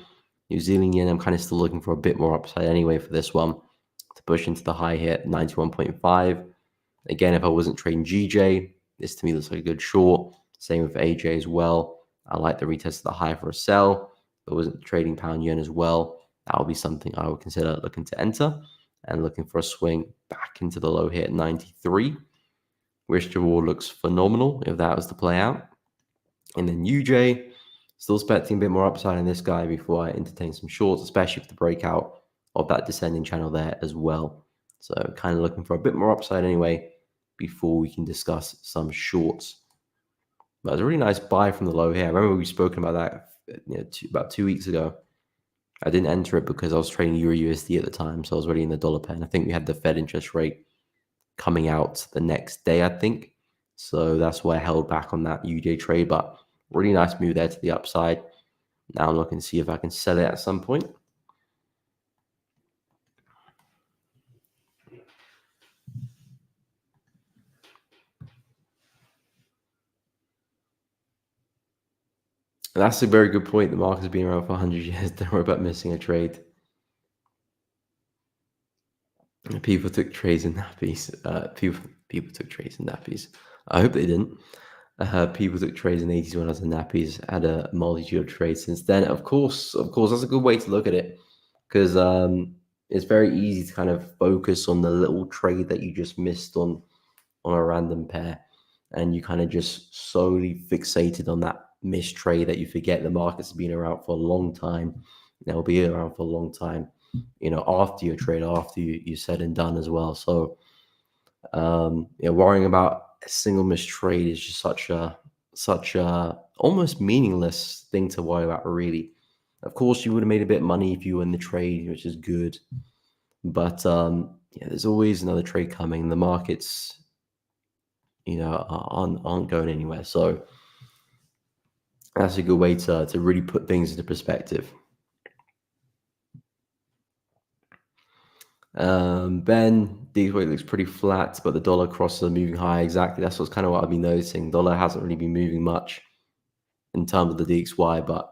New Zealand yen, I'm kind of still looking for a bit more upside anyway for this one to push into the high hit 91.5. Again, if I wasn't trading GJ, this to me looks like a good short. Same with AJ as well. I like the retest of the high for a sell. If I wasn't trading pound yen as well, that would be something I would consider looking to enter and looking for a swing back into the low hit 93. Risk reward looks phenomenal if that was to play out. And then UJ, still expecting a bit more upside in this guy before I entertain some shorts, especially with the breakout of that descending channel there as well. So kind of looking for a bit more upside anyway before we can discuss some shorts. But it was a really nice buy from the low here. I remember we've spoken about that about 2 weeks ago. I didn't enter it because I was trading Euro USD at the time, so I was already in the dollar pair. I think we had the Fed interest rate coming out the next day, I think. So that's why I held back on that UJ trade. But really nice move there to the upside. Now I'm looking to see if I can sell it at some point. And that's a very good point. The market has been around for 100 years. Don't worry about missing a trade. People took trades in nappies. People took trades in nappies. I hope they didn't. People took trades in 80s when I was in nappies. Had a multitude of trades since then. Of course, that's a good way to look at it because it's very easy to kind of focus on the little trade that you just missed on a random pair, and you kind of just solely fixated on that missed trade that you forget the market's been around for a long time. They'll be around for a long time, after your trade, after you said and done as well. So, worrying about a single missed trade is just such a almost meaningless thing to worry about, really. Of course, you would have made a bit of money if you were in the trade, which is good. But there's always another trade coming. The markets, aren't going anywhere. So that's a good way to really put things into perspective. Ben, the weight looks pretty flat, but the dollar crosses are moving high. Exactly. That's what's kind of what I've been noticing. Dollar hasn't really been moving much in terms of the DXY, but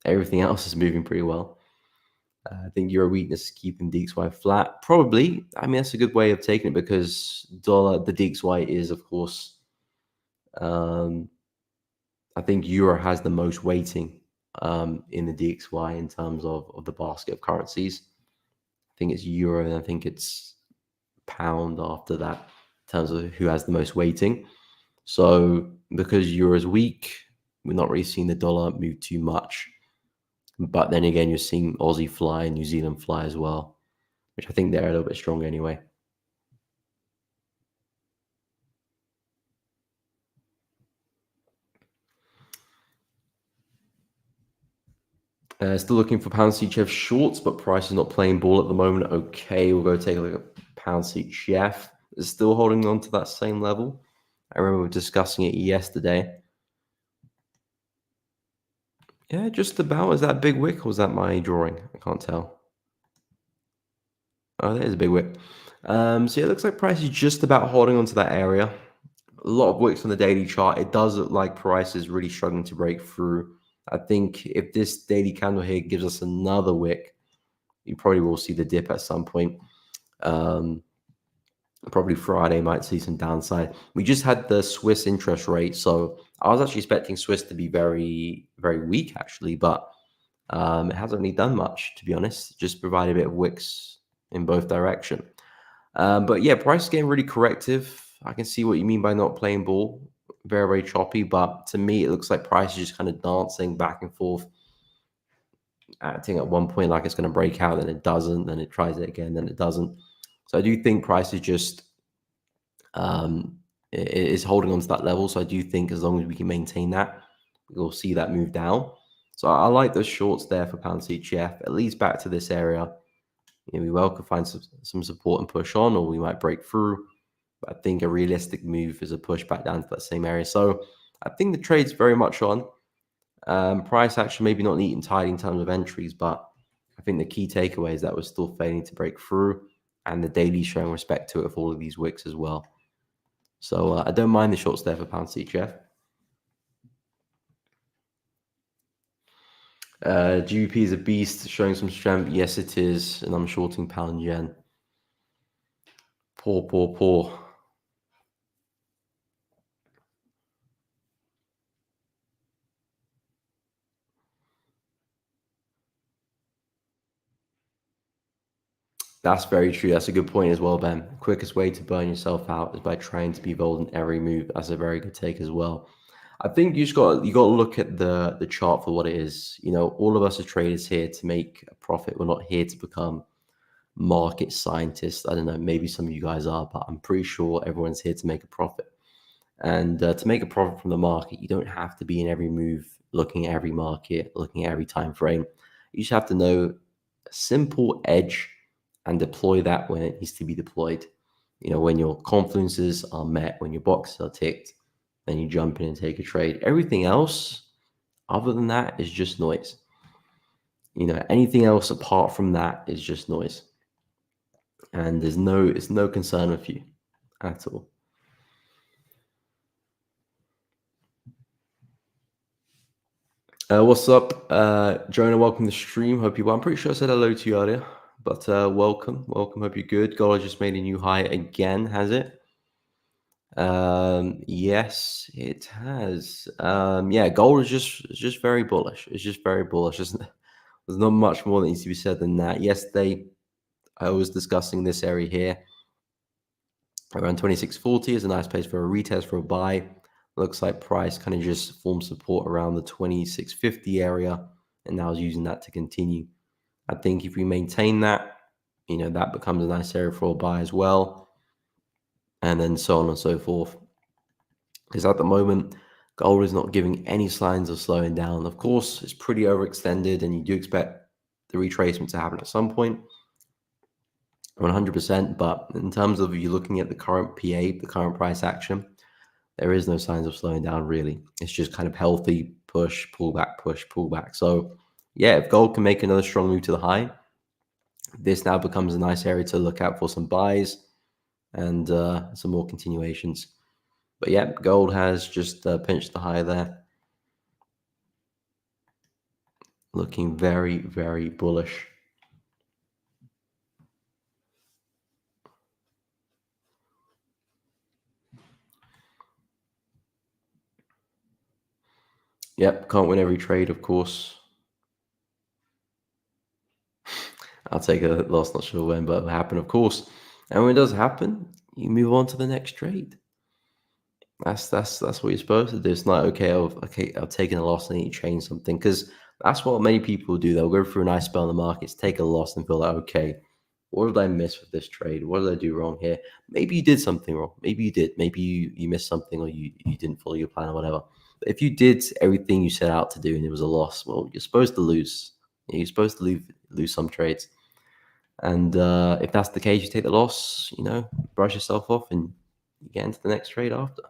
everything else is moving pretty well. I think Euro weakness is keeping DXY flat. Probably. I mean, that's a good way of taking it because the DXY is, of course, I think Euro has the most weighting in the DXY in terms of the basket of currencies. I think it's Euro and I think it's Pound after that in terms of who has the most weighting. So because Euro is weak, we're not really seeing the dollar move too much. But then again, you're seeing Aussie fly and New Zealand fly as well, which I think they're a little bit stronger anyway. Still looking for pound CHF shorts, but price is not playing ball at the moment. Okay, we'll go take a look at pound CHF. It's still holding on to that same level. I remember we were discussing it yesterday. Yeah, just about. Is that a big wick or was that my drawing? I can't tell. Oh, there's a big wick. So yeah, it looks like price is just about holding on to that area. A lot of wicks on the daily chart. It does look like price is really struggling to break through. I think if this daily candle here gives us another wick, you probably will see the dip at some point. Probably Friday might see some downside. We just had the Swiss interest rate, so I was actually expecting Swiss to be very, very weak actually, but it hasn't really done much to be honest. Just provided a bit of wicks in both direction. But yeah, price is getting really corrective. I can see what you mean by not playing ball. Very, very choppy. But to me, it looks like price is just kind of dancing back and forth, acting at one point like it's going to break out, then it doesn't, then it tries it again, then it doesn't. So I do think price is just is holding on to that level. So I do think as long as we can maintain that, we'll see that move down. So I like those shorts there for pound CHF, at least back to this area. We well could find some support and push on, or we might break through. But I think a realistic move is a push back down to that same area. So I think the trade's very much on. Price action maybe not neat and tidy in terms of entries, but I think the key takeaway is that we're still failing to break through, and the daily showing respect to it of all of these wicks as well. So I don't mind the shorts there for pound CHF. GBP is a beast, showing some strength. Yes, it is, and I'm shorting pound yen. Poor. That's very true. That's a good point as well, Ben. Quickest way to burn yourself out is by trying to be bold in every move. That's a very good take as well. I think you got to look at the chart for what it is. All of us are traders here to make a profit. We're not here to become market scientists. I don't know, maybe some of you guys are, but I'm pretty sure everyone's here to make a profit. And to make a profit from the market, you don't have to be in every move, looking at every market, looking at every time frame. You just have to know a simple edge and deploy that when it needs to be deployed. When your confluences are met, when your boxes are ticked, then you jump in and take a trade. Everything else, other than that, is just noise. Anything else apart from that is just noise. And it's no concern with you at all. What's up, Jonah? Welcome to the stream. Hope you well. I'm pretty sure I said hello to you earlier, but welcome. Hope you're good. Gold just made a new high again, has it? Yes, it has. Yeah, gold is just very bullish. It's just very bullish. There's not much more that needs to be said than that. Yesterday, I was discussing this area here. Around 2640 is a nice place for a retest for a buy. Looks like price kind of just formed support around the 2650 area, and now is using that to continue. I think if we maintain that, that becomes a nice area for a buy as well, and then so on and so forth. Because at the moment, gold is not giving any signs of slowing down. Of course, it's pretty overextended, and you do expect the retracement to happen at some point, 100%. But in terms of you looking at the current PA, the current price action, there is no signs of slowing down, really. It's just kind of healthy push, pullback, push, pullback. So, yeah, if gold can make another strong move to the high, this now becomes a nice area to look out for some buys and some more continuations. But yeah, gold has just pinched the high there. Looking very, very bullish. Yep, can't win every trade, of course. I'll take a loss, not sure when, but it'll happen, of course. And when it does happen, you move on to the next trade. That's what you're supposed to do. It's not okay. I've taken a loss. I need to change something, because that's what many people do. They'll go through a nice spell in the markets, take a loss, and feel like, okay, what did I miss with this trade? What did I do wrong here? Maybe you did something wrong. Maybe you did. Maybe you missed something, or you didn't follow your plan or whatever. But if you did everything you set out to do and it was a loss, well, you're supposed to lose. You're supposed to lose some trades. And if that's the case, you take the loss, brush yourself off, and you get into the next trade after.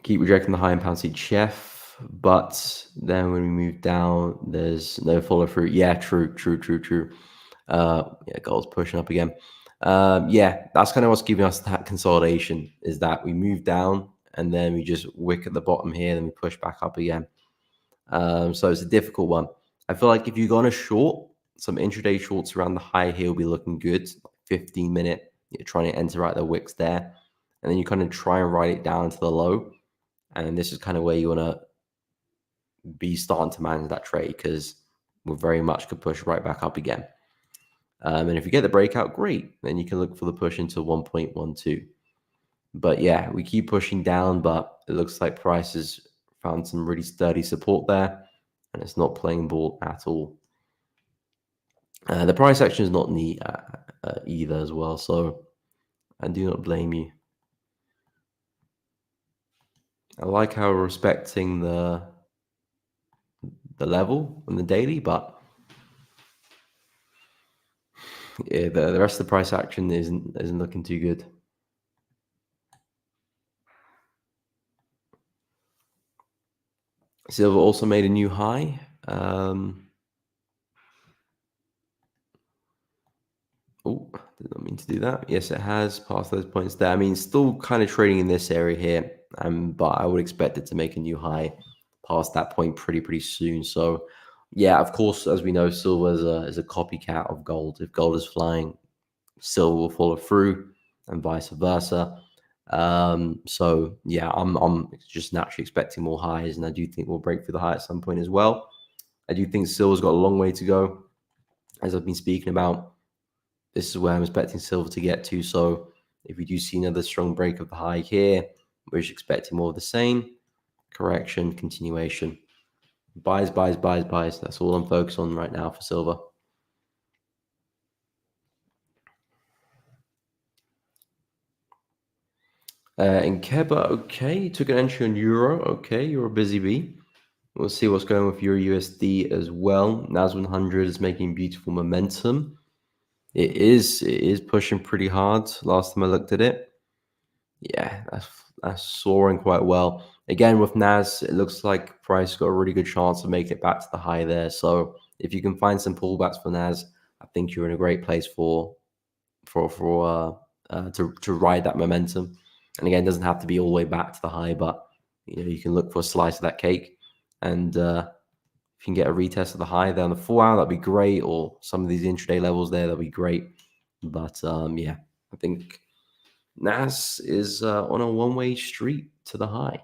Keep rejecting the high in pound CHF, but then when we move down, there's no follow through. Yeah, true. Yeah, gold's pushing up again. Yeah, that's kind of what's giving us that consolidation, is that we move down and then we just wick at the bottom here, then we push back up again. So it's a difficult one. I feel like if you're going to short, some intraday shorts around the high here will be looking good. 15-minute, you're trying to enter out the wicks there, and then you kind of try and ride it down to the low. And this is kind of where you want to be starting to manage that trade, because we very much could push right back up again. And if you get the breakout, great. Then you can look for the push into 1.12. But yeah, we keep pushing down, but it looks like prices found some really sturdy support there, and it's not playing ball at all. The price action is not neat either as well, so I do not blame you. I like how we're respecting the level on the daily, but yeah, the rest of the price action isn't looking too good. Silver also made a new high. Oh, did not mean to do that. Yes, it has passed those points there. I mean, still kind of trading in this area here, but I would expect it to make a new high past that point pretty soon. So, yeah, of course, as we know, silver is a copycat of gold. If gold is flying, silver will follow through, and vice versa. So yeah, I'm just naturally expecting more highs, and I do think we'll break through the high at some point as well. I do think silver's got a long way to go, as I've been speaking about. This is where I'm expecting silver to get to. So if we do see another strong break of the high here, we're just expecting more of the same. Correction, continuation. Buys. That's all I'm focused on right now for silver. In Keba, okay. Took an entry on Euro. Okay, you're a busy bee. We'll see what's going with Euro USD as well. NAS 100 is making beautiful momentum. It is pushing pretty hard. Last time I looked at it, yeah, that's soaring quite well. Again, with NAS, it looks like price got a really good chance of making it back to the high there. So if you can find some pullbacks for NAS, I think you're in a great place to ride that momentum. And again, it doesn't have to be all the way back to the high, but you can look for a slice of that cake. And if you can get a retest of the high there on the 4 hour, that'd be great. Or some of these intraday levels there, that'd be great. But yeah, I think NAS is on a one-way street to the high.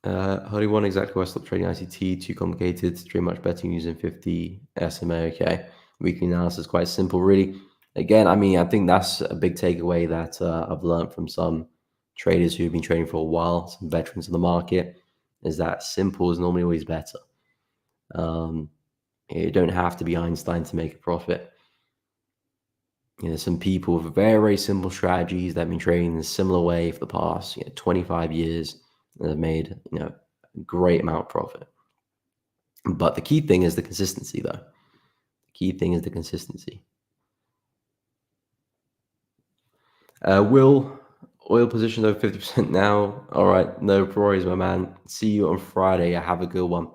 Holy one, exactly why I stopped trading ICT. Too complicated. Trade much better using 50 SMA. Okay, weekly analysis quite simple, really. Again, I mean, I think that's a big takeaway that I've learned from some traders who've been trading for a while, some veterans of the market, is that simple is normally always better. You don't have to be Einstein to make a profit. Some people with very simple strategies that have been trading in a similar way for the past 25 years and have made a great amount of profit. But the key thing is the consistency, though. The key thing is the consistency. Will oil position over 50% now? All right, no worries, my man. See you on Friday. Have a good one.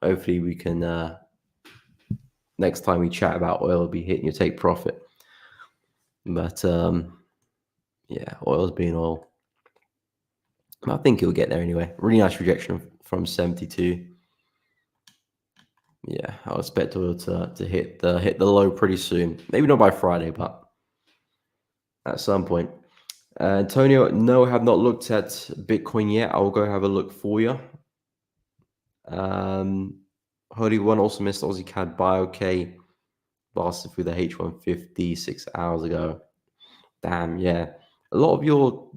Hopefully we can next time we chat about oil, be hitting your take profit. But yeah, oil's being oil. I think it'll get there anyway. Really nice rejection from 72. Yeah, I'll expect oil to hit the low pretty soon. Maybe not by Friday, but at some point. Antonio, no, I have not looked at Bitcoin yet. I'll go have a look for you. Holy One also missed Aussie CAD buy. Okay, blasted through the H150 6 hours ago. Damn, yeah. A lot of your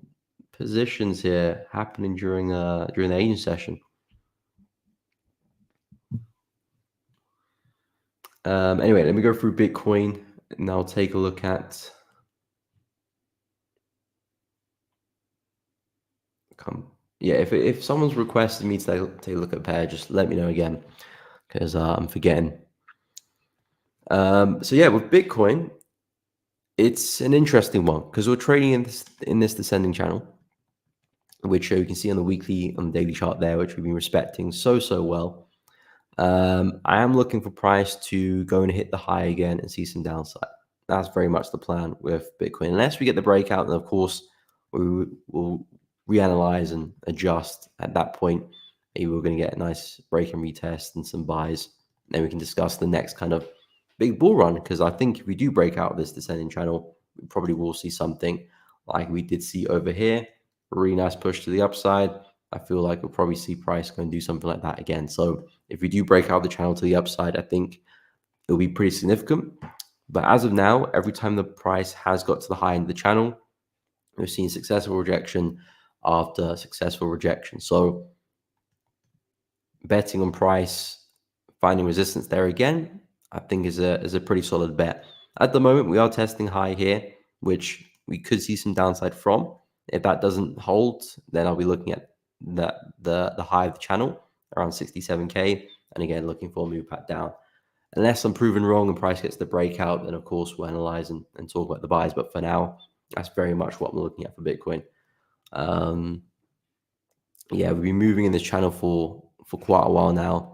positions here happening during the Asian session. Anyway, let me go through Bitcoin and I'll take a look at if someone's requested me to take a look at a pair, just let me know again because I'm forgetting. So yeah, with Bitcoin, it's an interesting one because we're trading in this descending channel, which you can see on the weekly, on the daily chart there, which we've been respecting so well. I am looking for price to go and hit the high again and see some downside. That's very much the plan with Bitcoin. Unless we get the breakout, then of course we will reanalyze and adjust at that point. Maybe we're going to get a nice break and retest and some buys. Then we can discuss the next kind of big bull run, because I think if we do break out this descending channel, we probably will see something like we did see over here. A really nice push to the upside. I feel like we'll probably see price go and do something like that again. So if we do break out the channel to the upside, I think it'll be pretty significant. But as of now, every time the price has got to the high end of the channel, we've seen successful rejection after successful rejection. So betting on price, finding resistance there again, I think is a pretty solid bet. At the moment, we are testing high here, which we could see some downside from. If that doesn't hold, then I'll be looking at the high of the channel around 67K, and again looking for a move back down. Unless I'm proven wrong and price gets the breakout, then of course we'll analyze and talk about the buys. But for now, that's very much what I'm looking at for Bitcoin. Yeah, we've been moving in this channel for quite a while now.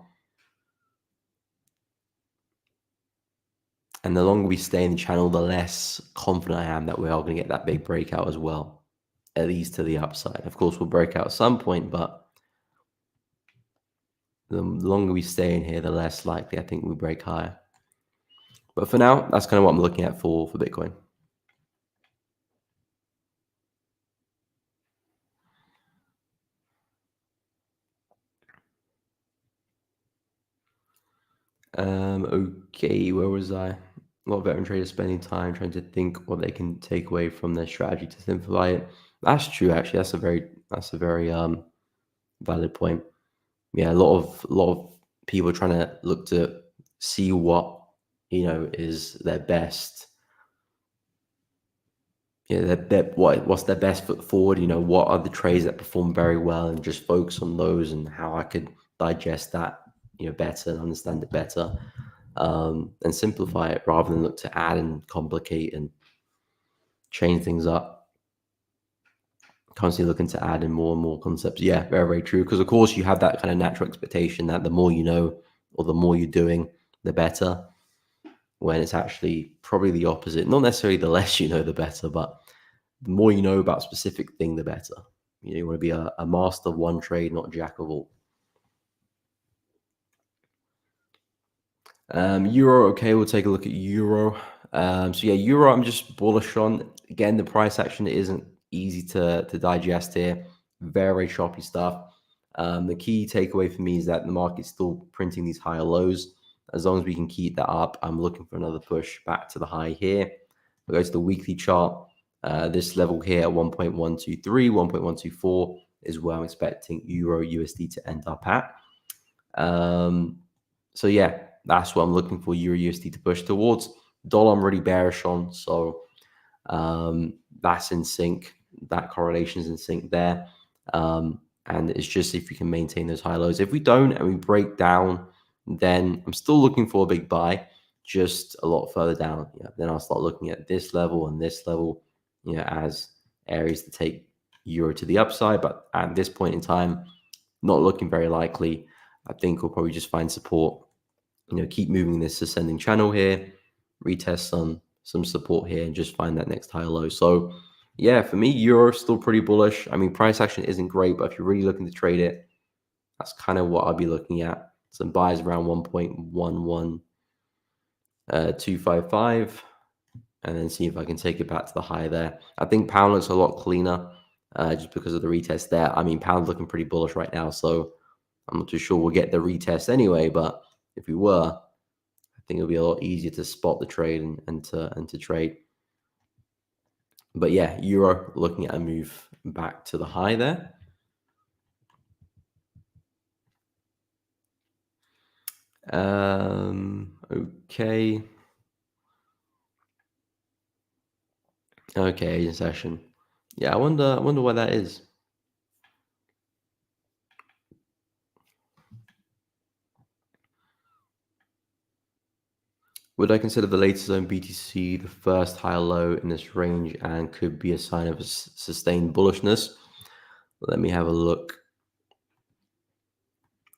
And the longer we stay in the channel, the less confident I am that we are going to get that big breakout as well, at least to the upside. Of course, we'll break out at some point, but the longer we stay in here, the less likely I think we break higher. But for now, that's kind of what I'm looking at for Bitcoin. Okay, where was I? A lot of veteran traders spending time trying to think what they can take away from their strategy to simplify it. That's true, actually. That's a very valid point. Yeah, a lot of people trying to look to see what is their best. Yeah, what's their best foot forward? What are the trades that perform very well, and just focus on those and how I could digest that better and understand it better. And simplify it rather than look to add and complicate and change things up. Constantly looking to add in more and more concepts. Yeah, very, very true. Because of course you have that kind of natural expectation that the more you know or the more you're doing, the better. When it's actually probably the opposite. Not necessarily the less you know, the better, but the more you know about a specific thing, the better. You want to be a master of one trade, not a jack of all. Euro, okay, we'll take a look at Euro. So yeah, Euro, I'm just bullish on. Again, the price action isn't easy to digest here. Very choppy stuff. The key takeaway for me is that the market's still printing these higher lows. As long as we can keep that up, I'm looking for another push back to the high here. We'll go to the weekly chart. This level here at 1.123, 1.124 is where I'm expecting Euro USD to end up at. So yeah, that's what I'm looking for Euro USD to push towards. Dollar I'm really bearish on, so that's in sync. That correlation is in sync there. And it's just if we can maintain those high lows. If we don't and we break down, then I'm still looking for a big buy, just a lot further down. Then I'll start looking at this level and this level, as areas to take Euro to the upside. But at this point in time, not looking very likely. I think we'll probably just find support, keep moving this ascending channel here, retest some support here, and just find that next higher low. So yeah, for me, Euro still pretty bullish. I mean, price action isn't great, but if you're really looking to trade it, that's kind of what I'll be looking at. Some buys around 1.11255, and then see if I can take it back to the high there. I think pound looks a lot cleaner, just because of the retest there. I mean, pound's looking pretty bullish right now, so I'm not too sure we'll get the retest anyway, but if we were, I think it'll be a lot easier to spot the trade and to trade. But yeah, Euro looking at a move back to the high there. Okay. Okay, Asian session. Yeah, I wonder why that is. Would I consider the latest zone BTC the first higher low in this range and could be a sign of a sustained bullishness? Let me have a look.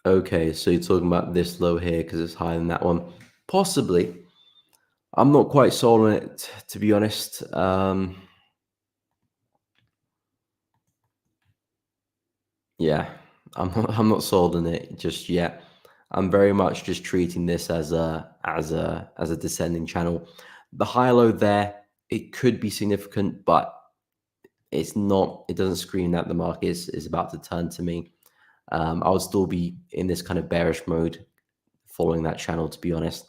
Okay, so you're talking about this low here because it's higher than that one. Possibly. I'm not quite sold on it, to be honest. Yeah, I'm not sold on it just yet. I'm very much just treating this as a descending channel. The high low there, it could be significant, but it's not. It doesn't scream that the market is about to turn to me. I would still be in this kind of bearish mode following that channel, to be honest.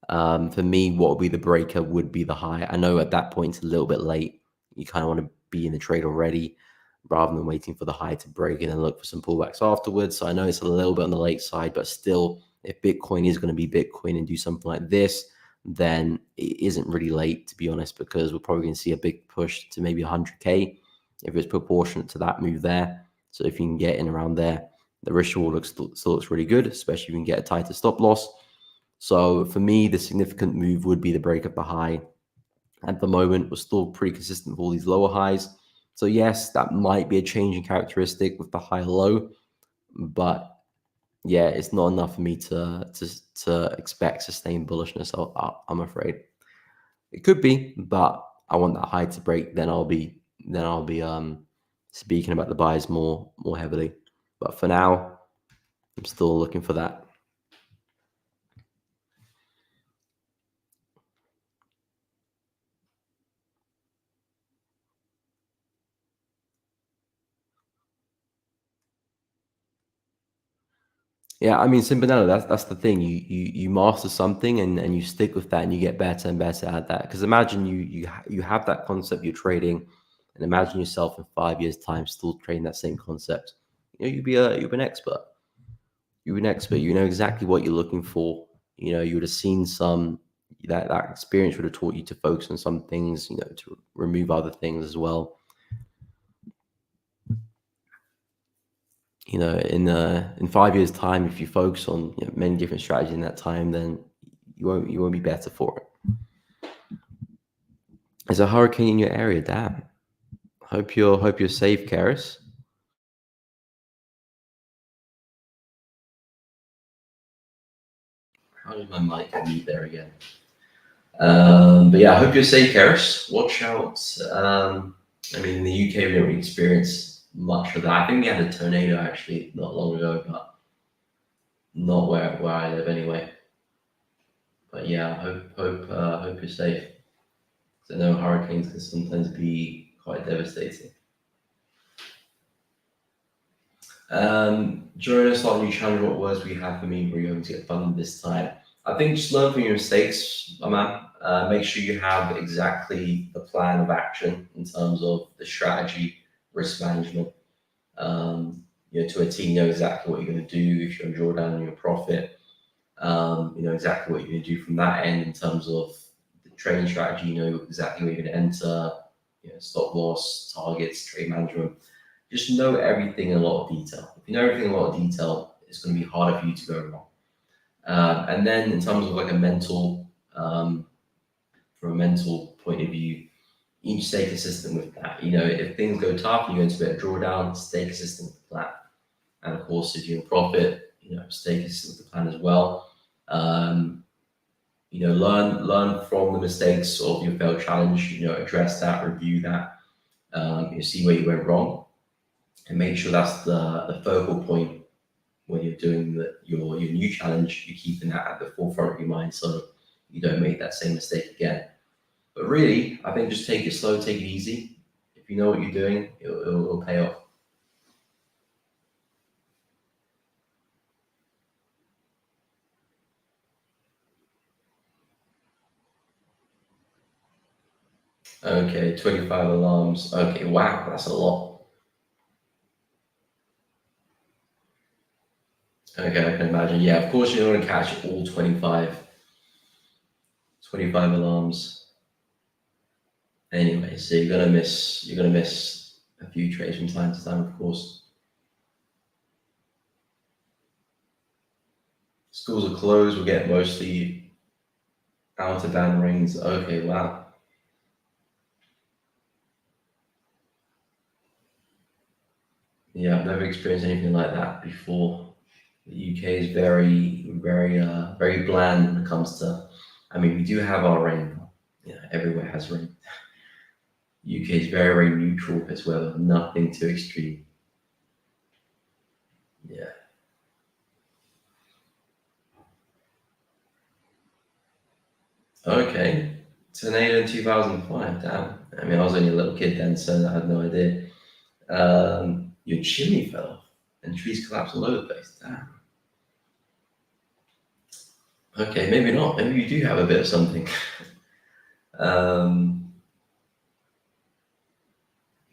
For me, what would be the breaker would be the high. I know at that point it's a little bit late. You kind of want to be in the trade already rather than waiting for the high to break and then look for some pullbacks afterwards. So I know it's a little bit on the late side, but still, if Bitcoin is going to be Bitcoin and do something like this, then it isn't really late, to be honest, because we're probably going to see a big push to maybe 100K if it's proportionate to that move there. So if you can get in around there, the risk reward still looks really good, especially if you can get a tighter stop loss. So for me, the significant move would be the break of the high. At the moment, we're still pretty consistent with all these lower highs. So yes, that might be a changing characteristic with the high low, but yeah, it's not enough for me to expect sustained bullishness. I'm afraid it could be, but I want that high to break. Then I'll be speaking about the buys more heavily. But for now, I'm still looking for that. Yeah, I mean, Simbanello, that's the thing. You master something and you stick with that and you get better and better at that. Because imagine you have that concept you're trading, and imagine yourself in 5 years' time still trading that same concept. You know, you'd be an expert. You're an expert. You know exactly what you're looking for. You know, you would have seen some that experience would have taught you to focus on some things. You know, to remove other things as well. You know, in 5 years' time, if you focus on many different strategies in that time, then you won't be better for it. There's a hurricane in your area. Damn. Hope you're safe, Karis. How did my mic mute there again? But yeah, I hope you're safe, Karis. Watch out. I mean, in the UK, we don't really experience much of that. I think we had a tornado actually not long ago, but not where I live anyway. But yeah, hope you're safe. I know hurricanes can sometimes be quite devastating. During a slightly new challenge, what words we have for me we're going to get funded this time? I think just learn from your mistakes, my man. Make sure you have exactly the plan of action in terms of the strategy, risk management. To a T, you know exactly what you're going to do if you're on drawdown on your profit. You know exactly what you're going to do from that end in terms of the trading strategy. You know exactly where you're going to enter, stop loss, targets, trade management. Just know everything in a lot of detail. If you know everything in a lot of detail, it's going to be harder for you to go wrong. And then in terms of like from a mental point of view, you need to stay consistent with that. You know, if things go tough and you go into a bit of drawdown, stay consistent with the plan. And of course, if you're in profit, stay consistent with the plan as well. Learn from the mistakes of your failed challenge. Address that, review that. See where you went wrong, and make sure that's the focal point when you're doing your new challenge. You're keeping that at the forefront of your mind, so you don't make that same mistake again. But really, I think just take it slow, take it easy. If you know what you're doing, it'll pay off. Okay, 25 alarms. Okay, wow, that's a lot. Okay, I can imagine. Yeah, of course you're going to catch all 25 alarms. Anyway, so you're gonna miss a few trades from time to time, of course. Schools are closed. We'll get mostly out of band rains. Okay, wow. Yeah, I've never experienced anything like that before. The UK is very bland when it comes to. I mean, we do have our rain. Everywhere has rain. UK is very neutral as well. Nothing too extreme. Yeah. Okay. Tornado in 2005. Damn. I mean, I was only a little kid then, so I had no idea. Your chimney fell off. And trees collapse all over the place. Damn. Okay, maybe not. Maybe you do have a bit of something.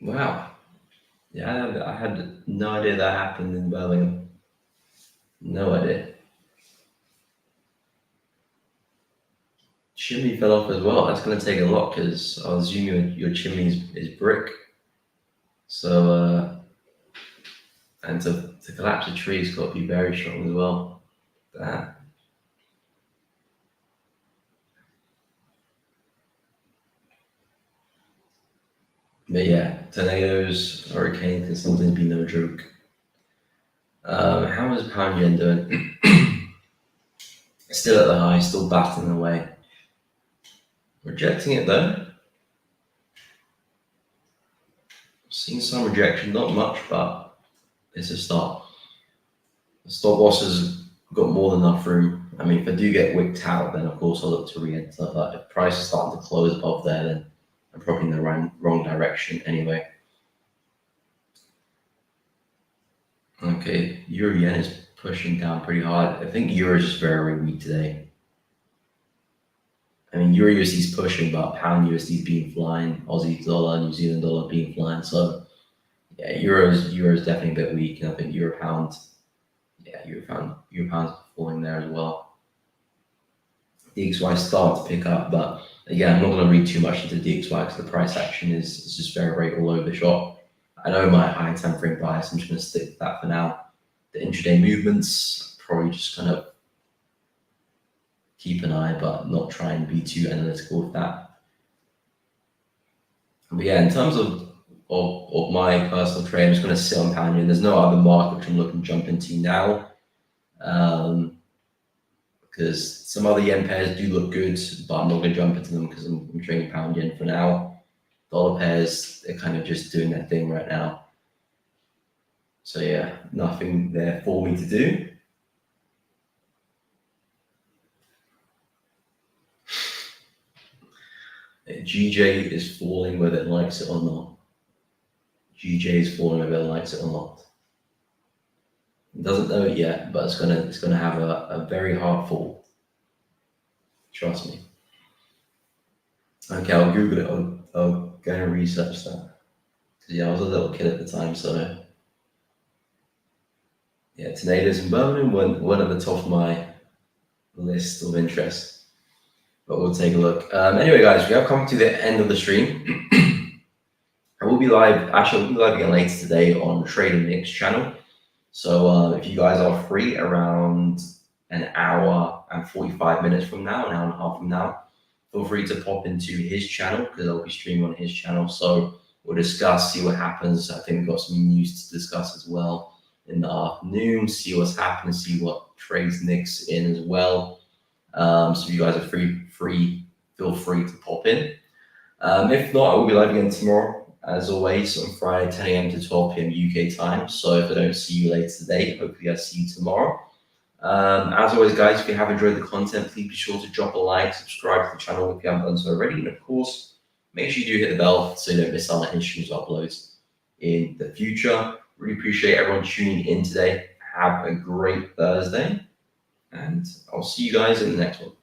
Wow. Yeah, I had no idea that happened in Birmingham. No idea. Chimney fell off as well. That's going to take a lot because I was assuming your chimney is brick. So, and to collapse a tree has got to be very strong as well. Damn. But yeah, tornadoes, hurricanes, and something's been no joke. How is pound yen doing? Still at the high, still battling away. Rejecting it though. Seeing some rejection, not much, but it's a start. The stop loss has got more than enough room. I mean, if I do get wicked out, then of course I'll look to re-enter. But if price is starting to close above there, then I'm probably in the wrong direction anyway. Okay, Euro yen is pushing down pretty hard. I think Euro is just very weak today. I mean, Euro USD is pushing, but Pound USD is being flying. Aussie dollar, New Zealand dollar being flying. So yeah, Euro is definitely a bit weak, and I think Euro Pound, yeah, Euro Pound's falling there as well. DXY is starting to pick up, but again, I'm not going to read too much into DXY because the price action is just very all over the shop. I know my high time frame bias. I'm just going to stick with that for now. The intraday movements, probably just kind of keep an eye, but not try and be too analytical with that. But yeah, in terms of my personal trade, I'm just going to sit on pound yen. There's no other market which I'm looking to jump into now, because some other yen pairs do look good, but I'm not going to jump into them because I'm trading pound yen for now. Dollar pairs, they're kind of just doing their thing right now. So yeah, nothing there for me to do. GJ is falling whether it likes it or not. GJ is falling whether it likes it or not. It doesn't know it yet, but it's gonna have a very hard fall. Trust me. Okay, I'll Google it. I'll go and research that. Yeah, I was a little kid at the time, so yeah, tornadoes in Birmingham weren't at the top of my list of interests. But we'll take a look. Anyway, guys, we have come to the end of the stream. I will be live. Actually, I'll be live again later today on the Trading Mix channel. So if you guys are free around an hour and 45 minutes from now, an hour and a half from now, feel free to pop into his channel because I'll be streaming on his channel. So we'll discuss, see what happens. I think we've got some news to discuss as well in the afternoon, see what's happening, see what trades Nick's in as well. So if you guys are free, feel free to pop in. If not, I will be live again tomorrow, as always, on Friday, 10 a.m. to 12 p.m. UK time. So if I don't see you later today, hopefully I see you tomorrow. As always, guys, if you have enjoyed the content, please be sure to drop a like, subscribe to the channel if you haven't done so already, and of course, make sure you do hit the bell so you don't miss out on any streams uploads in the future. Really appreciate everyone tuning in today. Have a great Thursday, and I'll see you guys in the next one.